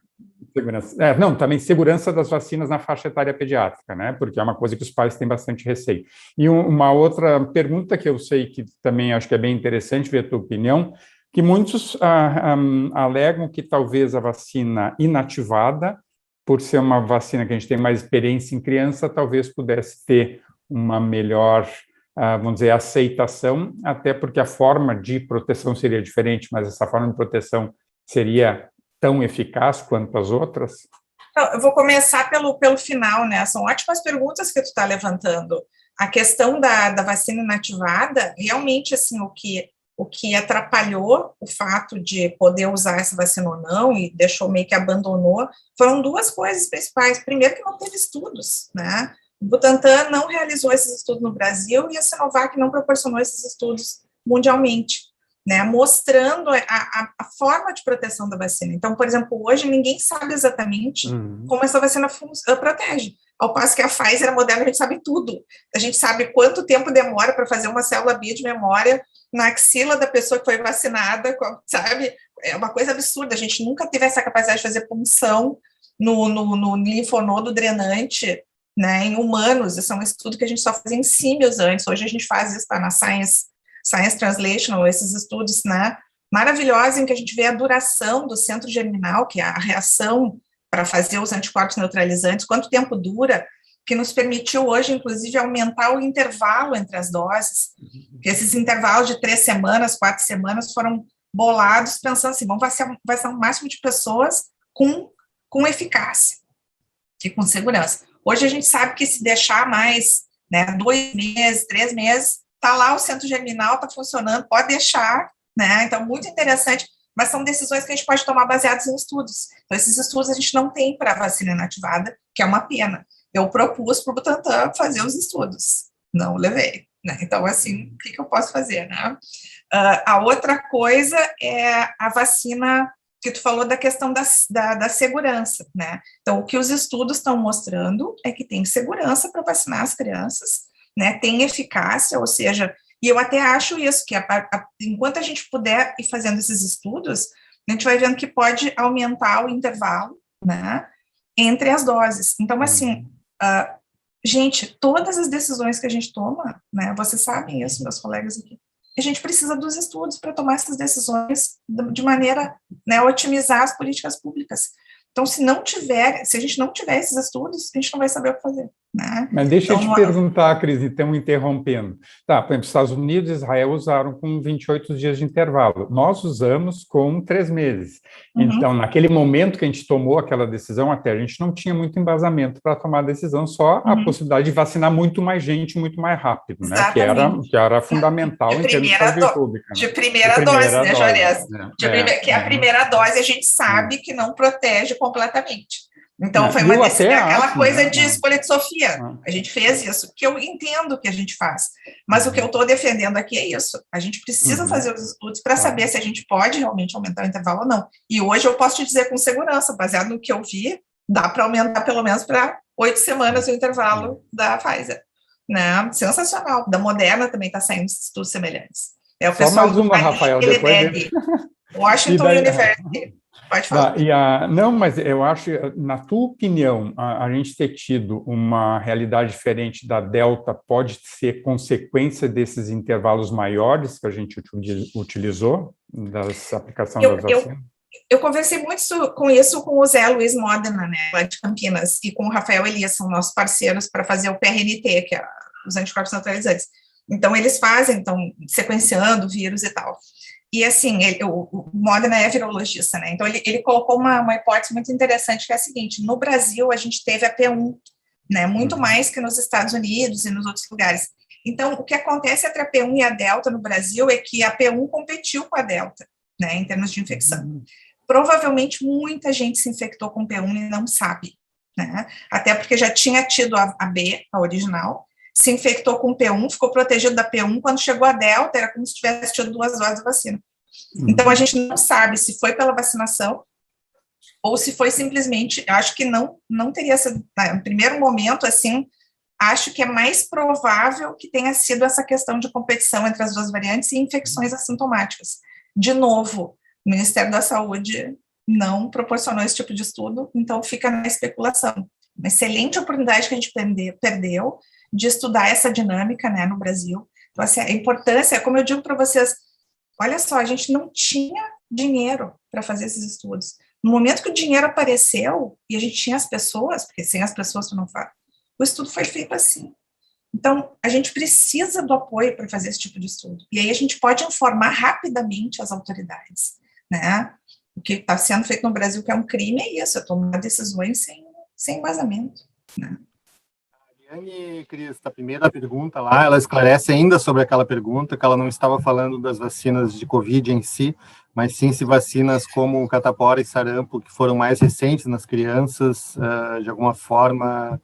Segurança. Também segurança das vacinas na faixa etária pediátrica, né? Porque é uma coisa que os pais têm bastante receio. E uma outra pergunta que eu sei que também acho que é bem interessante ver a tua opinião, que muitos alegam que talvez a vacina inativada, por ser uma vacina que a gente tem mais experiência em criança, talvez pudesse ter uma melhor, vamos dizer, aceitação, até porque a forma de proteção seria diferente, mas essa forma de proteção seria tão eficaz quanto as outras? Eu vou começar pelo final, né? São ótimas perguntas que tu está levantando. A questão da vacina inativada, realmente, assim, o que atrapalhou o fato de poder usar essa vacina ou não, e deixou meio que abandonou, foram duas coisas principais. Primeiro, que não teve estudos, né? O Butantan não realizou esses estudos no Brasil e a Sinovac não proporcionou esses estudos mundialmente, né, mostrando a forma de proteção da vacina. Então, por exemplo, hoje ninguém sabe exatamente como essa vacina protege. Ao passo que a Pfizer, a Moderna, a gente sabe tudo. A gente sabe quanto tempo demora para fazer uma célula B de memória na axila da pessoa que foi vacinada, sabe? É uma coisa absurda. A gente nunca teve essa capacidade de fazer punção no linfonodo drenante, né, em humanos. Esse é um estudo que a gente só fazia em símios antes. Hoje a gente faz isso, tá na Science Translational, esses estudos, né, maravilhosos, em que a gente vê a duração do centro germinal, que é a reação para fazer os anticorpos neutralizantes, quanto tempo dura, que nos permitiu hoje, inclusive, aumentar o intervalo entre as doses, que esses intervalos de 3 semanas, 4 semanas, foram bolados pensando assim, vamos vacinar o máximo de pessoas com eficácia e com segurança. Hoje a gente sabe que se deixar mais, né, 2 meses, 3 meses, está lá o centro germinal, está funcionando, pode deixar, né? Então, muito interessante, mas são decisões que a gente pode tomar baseadas em estudos. Então, esses estudos a gente não tem para a vacina inativada, que é uma pena. Eu propus para o Butantan fazer os estudos, não levei, né? Então, assim, o que eu posso fazer, né? A outra coisa é a vacina que tu falou da questão da segurança, né? Então, o que os estudos estão mostrando é que tem segurança para vacinar as crianças, né? Tem eficácia, ou seja, e eu até acho isso, que enquanto a gente puder ir fazendo esses estudos, a gente vai vendo que pode aumentar o intervalo, né, entre as doses. Então, assim, gente, todas as decisões que a gente toma, né, vocês sabem isso, meus colegas aqui, a gente precisa dos estudos para tomar essas decisões de maneira, né, otimizar as políticas públicas. Então, se a gente não tiver esses estudos, a gente não vai saber o que fazer, né? Mas deixa então, eu te perguntar, Cris, então, interrompendo. Tá, por exemplo, Estados Unidos e Israel usaram com 28 dias de intervalo. Nós usamos com 3 meses. Então, naquele momento que a gente tomou aquela decisão, até a gente não tinha muito embasamento para tomar a decisão, só a possibilidade de vacinar muito mais gente, muito mais rápido, né? Que era fundamental em termos de saúde pública. Né? De primeira dose, né, Juarez? Que a primeira dose a gente sabe que não protege completamente. Então, foi aquela coisa de escolha de Sofia. A gente fez isso, que eu entendo que a gente faz. Mas o que eu estou defendendo aqui é isso. A gente precisa fazer os estudos para saber se a gente pode realmente aumentar o intervalo ou não. E hoje eu posso te dizer com segurança, baseado no que eu vi, dá para aumentar pelo menos para 8 semanas o intervalo da Pfizer. Né? Sensacional. Da Moderna também está saindo estudos semelhantes. É o Só pessoal mais uma, Rafael, depois... Washington University. Pode falar. Não, mas eu acho, na tua opinião, a gente ter tido uma realidade diferente da Delta pode ser consequência desses intervalos maiores que a gente utilizou, das aplicações das vacinas? Eu conversei muito com isso com o Zé Luiz Modena, né, lá de Campinas, e com o Rafael Elias, são nossos parceiros para fazer o PRNT, que é os anticorpos neutralizantes. Então, eles fazem, sequenciando o vírus e tal. E, assim, o Modena é virologista, né? Então, ele colocou uma hipótese muito interessante, que é a seguinte: no Brasil, a gente teve a P1, né? Muito mais que nos Estados Unidos e nos outros lugares. Então, o que acontece entre a P1 e a Delta no Brasil é que a P1 competiu com a Delta, né? Em termos de infecção. Provavelmente, muita gente se infectou com P1 e não sabe, né? Até porque já tinha tido a B, a original, se infectou com P1, ficou protegido da P1, quando chegou a Delta, era como se tivesse tido 2 doses de vacina. Então, a gente não sabe se foi pela vacinação ou se foi simplesmente, acho que não teria sido, no primeiro momento, assim, acho que é mais provável que tenha sido essa questão de competição entre as 2 variantes e infecções assintomáticas. De novo, o Ministério da Saúde não proporcionou esse tipo de estudo, então fica na especulação. Uma excelente oportunidade que a gente perdeu de estudar essa dinâmica, né, no Brasil. Então, assim, a importância, como eu digo para vocês, olha só, a gente não tinha dinheiro para fazer esses estudos. No momento que o dinheiro apareceu, e a gente tinha as pessoas, porque sem as pessoas tu não faz, o estudo foi feito assim. Então, a gente precisa do apoio para fazer esse tipo de estudo. E aí a gente pode informar rapidamente as autoridades, né? O que está sendo feito no Brasil, que é um crime, é isso, é tomar decisões sem embasamento, né? Ariane, Cris, a primeira pergunta lá, ela esclarece ainda sobre aquela pergunta, que ela não estava falando das vacinas de Covid em si, mas sim se vacinas como catapora e sarampo, que foram mais recentes nas crianças, de alguma forma...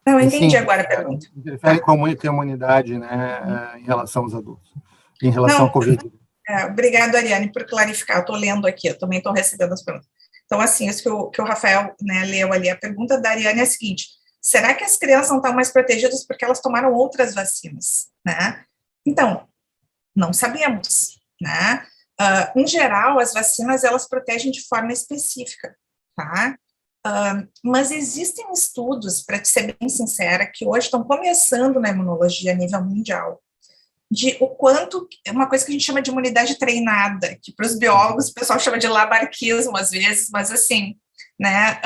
Não, entendi agora a pergunta. Interfere com a imunidade, né, em relação aos adultos, em relação ao Covid. Obrigado, Ariane, por clarificar. Eu estou lendo aqui, eu também estou recebendo as perguntas. Então, assim, isso que o Rafael, né, leu ali, a pergunta da Ariane é a seguinte: será que as crianças não estão mais protegidas porque elas tomaram outras vacinas, né? Então, não sabemos, né? Em geral, as vacinas, elas protegem de forma específica, tá? Mas existem estudos, para te ser bem sincera, que hoje estão começando na imunologia a nível mundial, de o quanto, é uma coisa que a gente chama de imunidade treinada, que para os biólogos o pessoal chama de labarquismo às vezes, mas assim, né,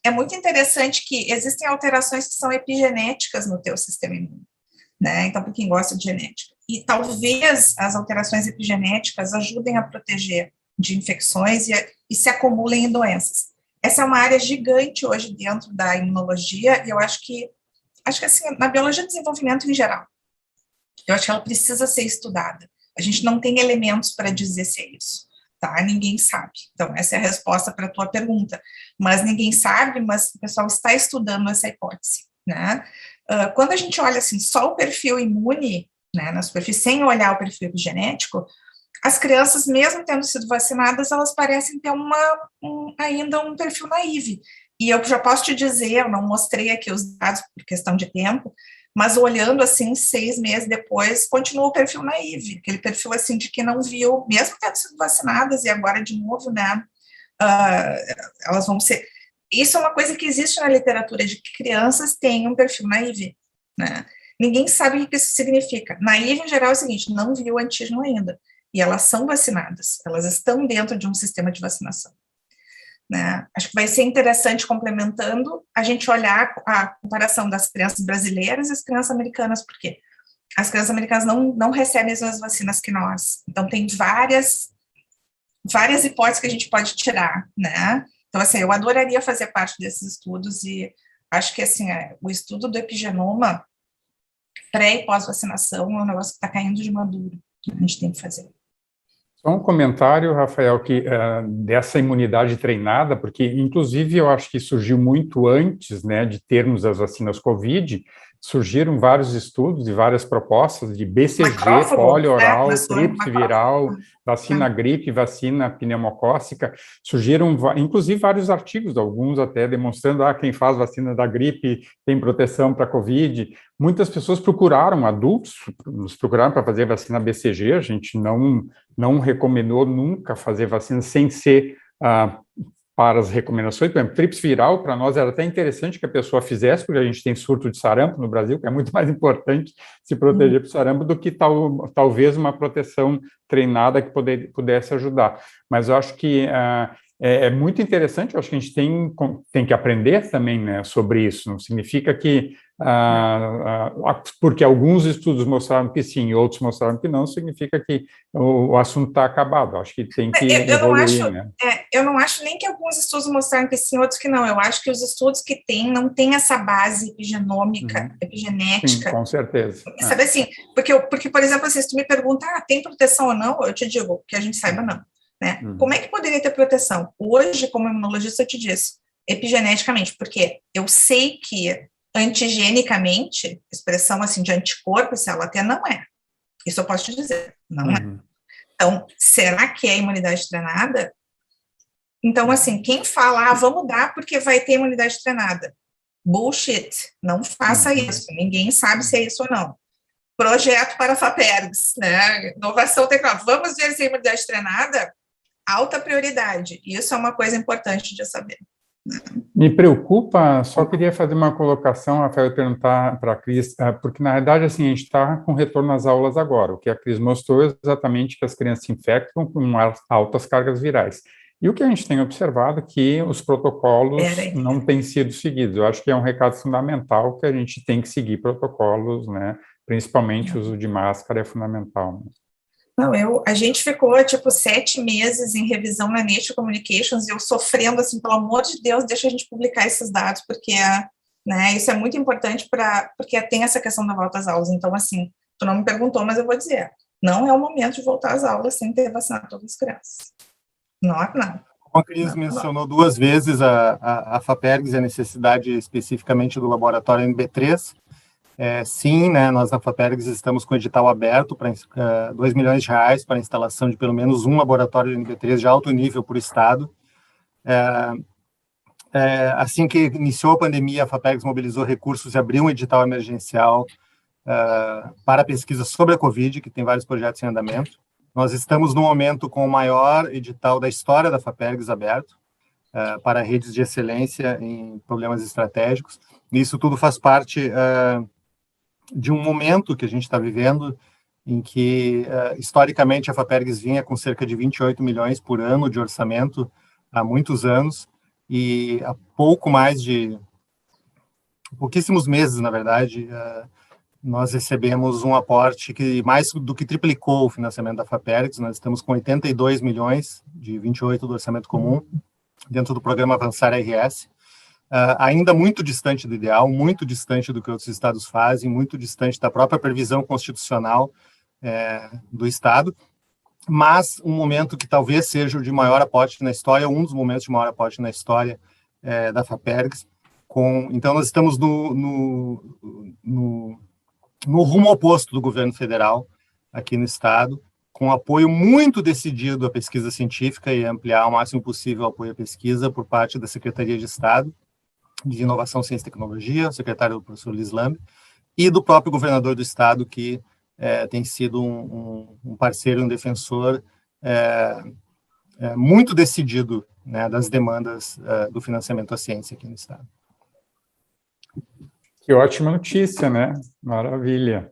é muito interessante que existem alterações que são epigenéticas no teu sistema imune, né, então para quem gosta de genética, e talvez as alterações epigenéticas ajudem a proteger de infecções e se acumulem em doenças. Essa é uma área gigante hoje dentro da imunologia, e eu acho que assim, na biologia de desenvolvimento em geral, eu acho que ela precisa ser estudada. A gente não tem elementos para dizer se é isso, tá? Ninguém sabe. Então, essa é a resposta para a tua pergunta. Mas ninguém sabe, mas o pessoal está estudando essa hipótese, né? Quando a gente olha, assim, só o perfil imune, né, na superfície, sem olhar o perfil genético, as crianças, mesmo tendo sido vacinadas, elas parecem ter ainda um perfil naive. E eu já posso te dizer, eu não mostrei aqui os dados por questão de tempo, mas olhando assim, 6 meses depois, continua o perfil naive, aquele perfil assim de que não viu, mesmo tendo sido vacinadas, e agora de novo, né, elas vão ser... Isso é uma coisa que existe na literatura, de que crianças têm um perfil naive, né? Ninguém sabe o que isso significa. Naive, em geral, é o seguinte: não viu o antígeno ainda. e elas são vacinadas, elas estão dentro de um sistema de vacinação. Né? Acho que vai ser interessante, complementando, a gente olhar a comparação das crianças brasileiras e as crianças americanas, porque as crianças americanas não recebem as mesmas vacinas que nós. Então, tem várias hipóteses que a gente pode tirar, né? Então, assim, eu adoraria fazer parte desses estudos e acho que, assim, o estudo do epigenoma pré- e pós-vacinação é um negócio que está caindo de maduro, que a gente tem que fazer. Só um comentário, Rafael, que dessa imunidade treinada, porque, inclusive, eu acho que surgiu muito antes, né, de termos as vacinas COVID, surgiram vários estudos e várias propostas de BCG, polio oral, tríplice viral, vacina gripe, vacina pneumocócica, surgiram, inclusive, vários artigos, alguns até demonstrando, quem faz vacina da gripe tem proteção para COVID. Muitas pessoas procuraram, adultos, nos procuraram para fazer vacina BCG, a gente não recomendou nunca fazer vacina sem ser para as recomendações. Por exemplo, tríplice viral, para nós era até interessante que a pessoa fizesse, porque a gente tem surto de sarampo no Brasil, que é muito mais importante se proteger para o sarampo do que talvez uma proteção treinada que pudesse ajudar. Mas eu acho que é muito interessante, eu acho que a gente tem que aprender também, né, sobre isso. Não significa que porque alguns estudos mostraram que sim, outros mostraram que não, significa que o assunto está acabado. Acho que tem que evoluir, né? Eu não acho nem que alguns estudos mostraram que sim, outros que não. Eu acho que os estudos que não têm essa base epigenômica, epigenética. Sim, com certeza. Sabe assim, porque, por exemplo, assim, se tu me pergunta, tem proteção ou não, eu te digo, que a gente saiba não. Né? Como é que poderia ter proteção? Hoje, como imunologista, eu te disse, epigeneticamente, porque eu sei que antigenicamente, expressão assim de anticorpo, célula T não é. Isso eu posso te dizer, não é. Então, será que é imunidade treinada? Então, assim, quem fala, vamos dar porque vai ter imunidade treinada. Bullshit, não faça isso, ninguém sabe se é isso ou não. Projeto para FAPERGS, né? Inovação tecnológica, vamos ver se é imunidade treinada? Alta prioridade, isso é uma coisa importante de saber. Me preocupa, só queria fazer uma colocação, Rafael, perguntar para a Cris, porque na verdade assim, a gente está com retorno às aulas agora, o que a Cris mostrou é exatamente que as crianças se infectam com altas cargas virais. E o que a gente tem observado é que os protocolos não têm sido seguidos. Eu acho que é um recado fundamental que a gente tem que seguir protocolos, né? Principalmente o uso de máscara é fundamental. Né? Não, a gente ficou, 7 meses em revisão na Nature Communications e eu sofrendo, assim, pelo amor de Deus, deixa a gente publicar esses dados, porque né, isso é muito importante porque tem essa questão da volta às aulas. Então, assim, tu não me perguntou, mas eu vou dizer, não é o momento de voltar às aulas sem ter vacinado todas as crianças. Não. Como a Cris mencionou 2 vezes a FAPERGS e a necessidade especificamente do laboratório NB3, sim, né, nós na FAPERGS estamos com o edital aberto para R$2 milhões para a instalação de pelo menos um laboratório de NB3 de alto nível por estado. Assim que iniciou a pandemia, a FAPERGS mobilizou recursos e abriu um edital emergencial para pesquisa sobre a Covid, que tem vários projetos em andamento. Nós estamos no momento com o maior edital da história da FAPERGS aberto para redes de excelência em problemas estratégicos. E isso tudo faz parte de um momento que a gente está vivendo, em que, historicamente, a FAPERGS vinha com cerca de 28 milhões por ano de orçamento há muitos anos, e há pouquíssimos meses, na verdade, nós recebemos um aporte que mais do que triplicou o financiamento da FAPERGS. Nós estamos com 82 milhões de 28 do orçamento comum, dentro do programa Avançar RS, ainda muito distante do ideal, muito distante do que outros estados fazem, muito distante da própria previsão constitucional do estado, mas um momento que talvez seja o de maior aporte na história, um dos momentos de maior aporte na história da FAPERGS. Então, nós estamos no rumo oposto do governo federal aqui no estado, com apoio muito decidido à pesquisa científica e ampliar ao máximo possível o apoio à pesquisa por parte da Secretaria de Estado de Inovação, Ciência e Tecnologia, o secretário, o professor Luiz Lambe, e do próprio governador do estado, que tem sido um parceiro, um defensor muito decidido, né, das demandas do financiamento à ciência aqui no estado. Que ótima notícia, né? Maravilha.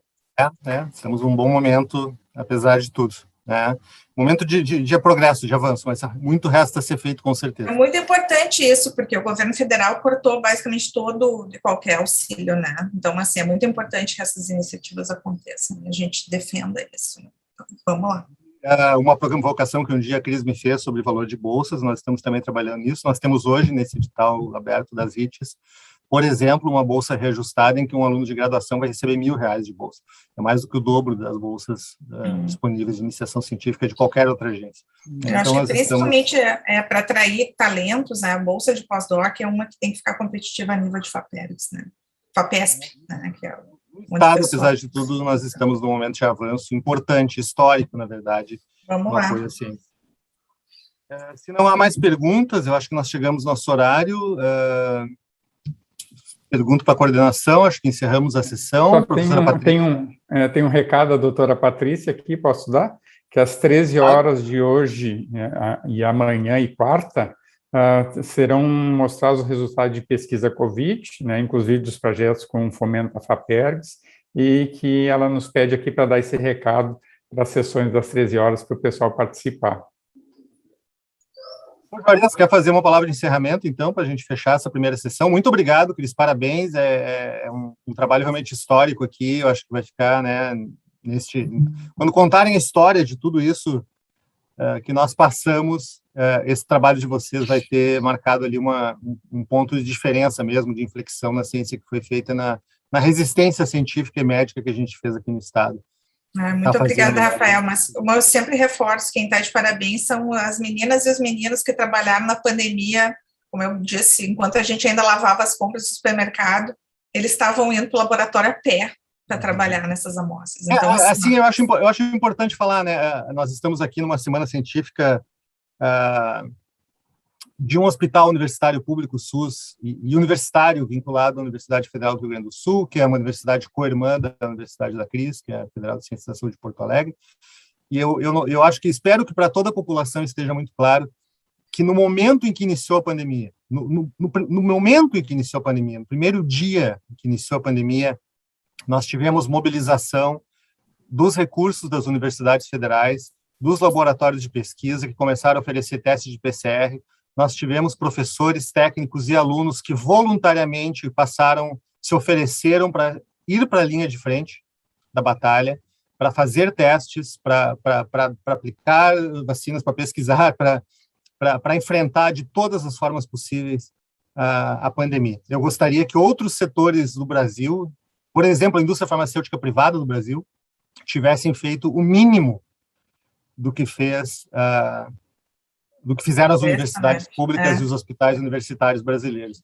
Estamos num bom momento, apesar de tudo. né? Momento de progresso, de avanço, mas muito resta a ser feito, com certeza. É muito importante isso, porque o governo federal cortou basicamente todo de qualquer auxílio, né? Então, assim, é muito importante que essas iniciativas aconteçam, e a gente defenda isso. Então, vamos lá. Uma provocação que um dia a Cris me fez sobre o valor de bolsas, nós estamos também trabalhando nisso. Nós temos hoje, nesse edital aberto das ITs, por exemplo, uma bolsa reajustada em que um aluno de graduação vai receber R$1.000 de bolsa. É mais do que o dobro das bolsas disponíveis de iniciação científica de qualquer outra agência. Eu acho que principalmente para atrair talentos, né, a bolsa de pós-doc é uma que tem que ficar competitiva a nível de FAPERGS, né? FAPESP, né, que é Estado, apesar de tudo, nós estamos num momento de avanço importante, histórico, na verdade. Vamos lá. Apoio à ciência. Se não há mais perguntas, eu acho que nós chegamos no nosso horário. Pergunto para a coordenação, acho que encerramos a sessão. Tem um recado da doutora Patrícia aqui, posso dar? Que às 13 horas de hoje e amanhã e quarta, serão mostrados os resultados de pesquisa COVID, né, inclusive dos projetos com fomento a FAPERGS, e que ela nos pede aqui para dar esse recado das sessões das 13 horas para o pessoal participar. Você quer fazer uma palavra de encerramento, então, para a gente fechar essa primeira sessão? Muito obrigado, Cris, parabéns, é um trabalho realmente histórico aqui, eu acho que vai ficar, né, quando contarem a história de tudo isso que nós passamos, esse trabalho de vocês vai ter marcado ali um ponto de diferença mesmo, de inflexão na ciência que foi feita na resistência científica e médica que a gente fez aqui no Estado. Muito obrigada, Rafael, mas eu sempre reforço, quem está de parabéns são as meninas e os meninos que trabalharam na pandemia, como eu disse, enquanto a gente ainda lavava as compras do supermercado, eles estavam indo para o laboratório a pé para trabalhar nessas amostras. Então, assim, eu acho importante falar, né, nós estamos aqui numa semana científica de um hospital universitário público SUS e universitário vinculado à Universidade Federal do Rio Grande do Sul, que é uma universidade co-irmã da Universidade da Cris, que é a Federal de Ciências da Saúde de Porto Alegre, e eu acho que espero que para toda a população esteja muito claro que no momento em que iniciou a pandemia, no momento em que iniciou a pandemia, no primeiro dia que iniciou a pandemia, nós tivemos mobilização dos recursos das universidades federais, dos laboratórios de pesquisa que começaram a oferecer testes de PCR. Nós tivemos professores, técnicos e alunos que voluntariamente se ofereceram para ir para a linha de frente da batalha, para fazer testes, para aplicar vacinas, para pesquisar, para enfrentar de todas as formas possíveis a pandemia. Eu gostaria que outros setores do Brasil, por exemplo, a indústria farmacêutica privada do Brasil, tivessem feito o mínimo do que fizeram as universidades públicas e os hospitais universitários brasileiros.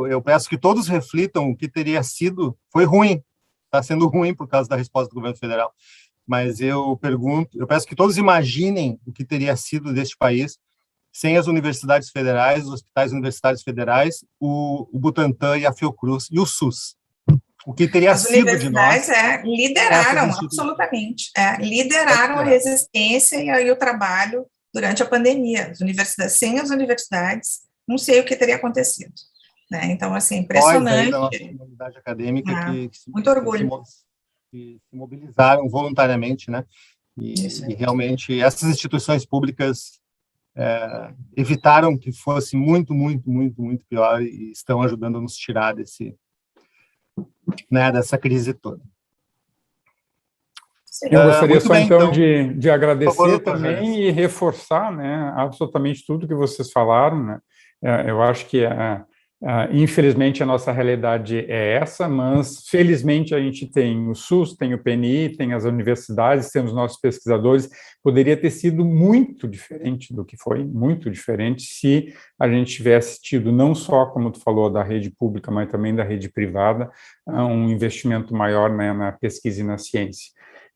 Eu peço que todos reflitam o que teria sido, foi ruim, está sendo ruim por causa da resposta do governo federal, mas eu peço que todos imaginem o que teria sido deste país sem as universidades federais, os hospitais universitários federais, o Butantan e a Fiocruz e o SUS. O que teria sido de nós... As universidades lideraram, absolutamente, lideraram a resistência e o trabalho durante a pandemia. Sem as universidades, não sei o que teria acontecido. Né? Então, assim, impressionante. Da nossa comunidade acadêmica muito orgulho. Que se mobilizaram voluntariamente, né? E realmente essas instituições públicas evitaram que fosse muito, muito, muito, muito pior e estão ajudando a nos tirar dessa crise toda. Eu gostaria só, então, de agradecer também e reforçar, né, absolutamente tudo que vocês falaram, né? Eu acho que, infelizmente, a nossa realidade é essa, mas, felizmente, a gente tem o SUS, tem o PNI, tem as universidades, temos nossos pesquisadores. Poderia ter sido muito diferente do que foi, muito diferente, se a gente tivesse tido, não só, como tu falou, da rede pública, mas também da rede privada, um investimento maior, né, na pesquisa e na ciência.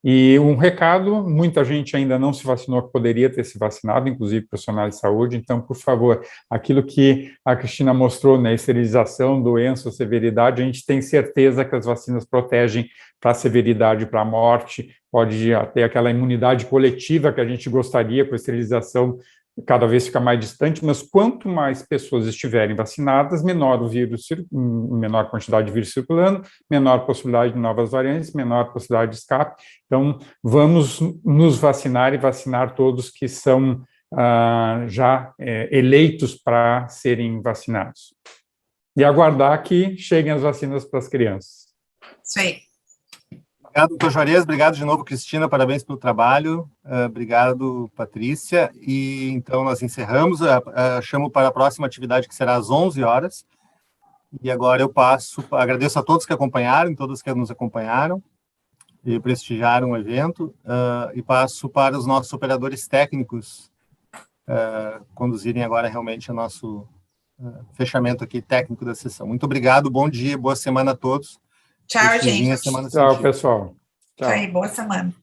E um recado, muita gente ainda não se vacinou, que poderia ter se vacinado, inclusive profissionais de saúde, então, por favor, aquilo que a Cristina mostrou, né, esterilização, doença, severidade, a gente tem certeza que as vacinas protegem para a severidade, para a morte, pode ter aquela imunidade coletiva que a gente gostaria com a esterilização, cada vez fica mais distante, mas quanto mais pessoas estiverem vacinadas, menor o vírus, menor quantidade de vírus circulando, menor possibilidade de novas variantes, menor possibilidade de escape. Então, vamos nos vacinar e vacinar todos que são já eleitos para serem vacinados. E aguardar que cheguem as vacinas para as crianças. Isso aí. Obrigado, doutor Juarez. Obrigado de novo, Cristina. Parabéns pelo trabalho. Obrigado, Patrícia. E então nós encerramos. Chamo para a próxima atividade, que será às 11 horas. E agora eu agradeço a todos que acompanharam, todos que nos acompanharam e prestigiaram o evento. E passo para os nossos operadores técnicos conduzirem agora realmente o nosso fechamento aqui técnico da sessão. Muito obrigado, bom dia, boa semana a todos. Tchau, gente. Semana Tchau, pessoal. Tchau. Aí, boa semana.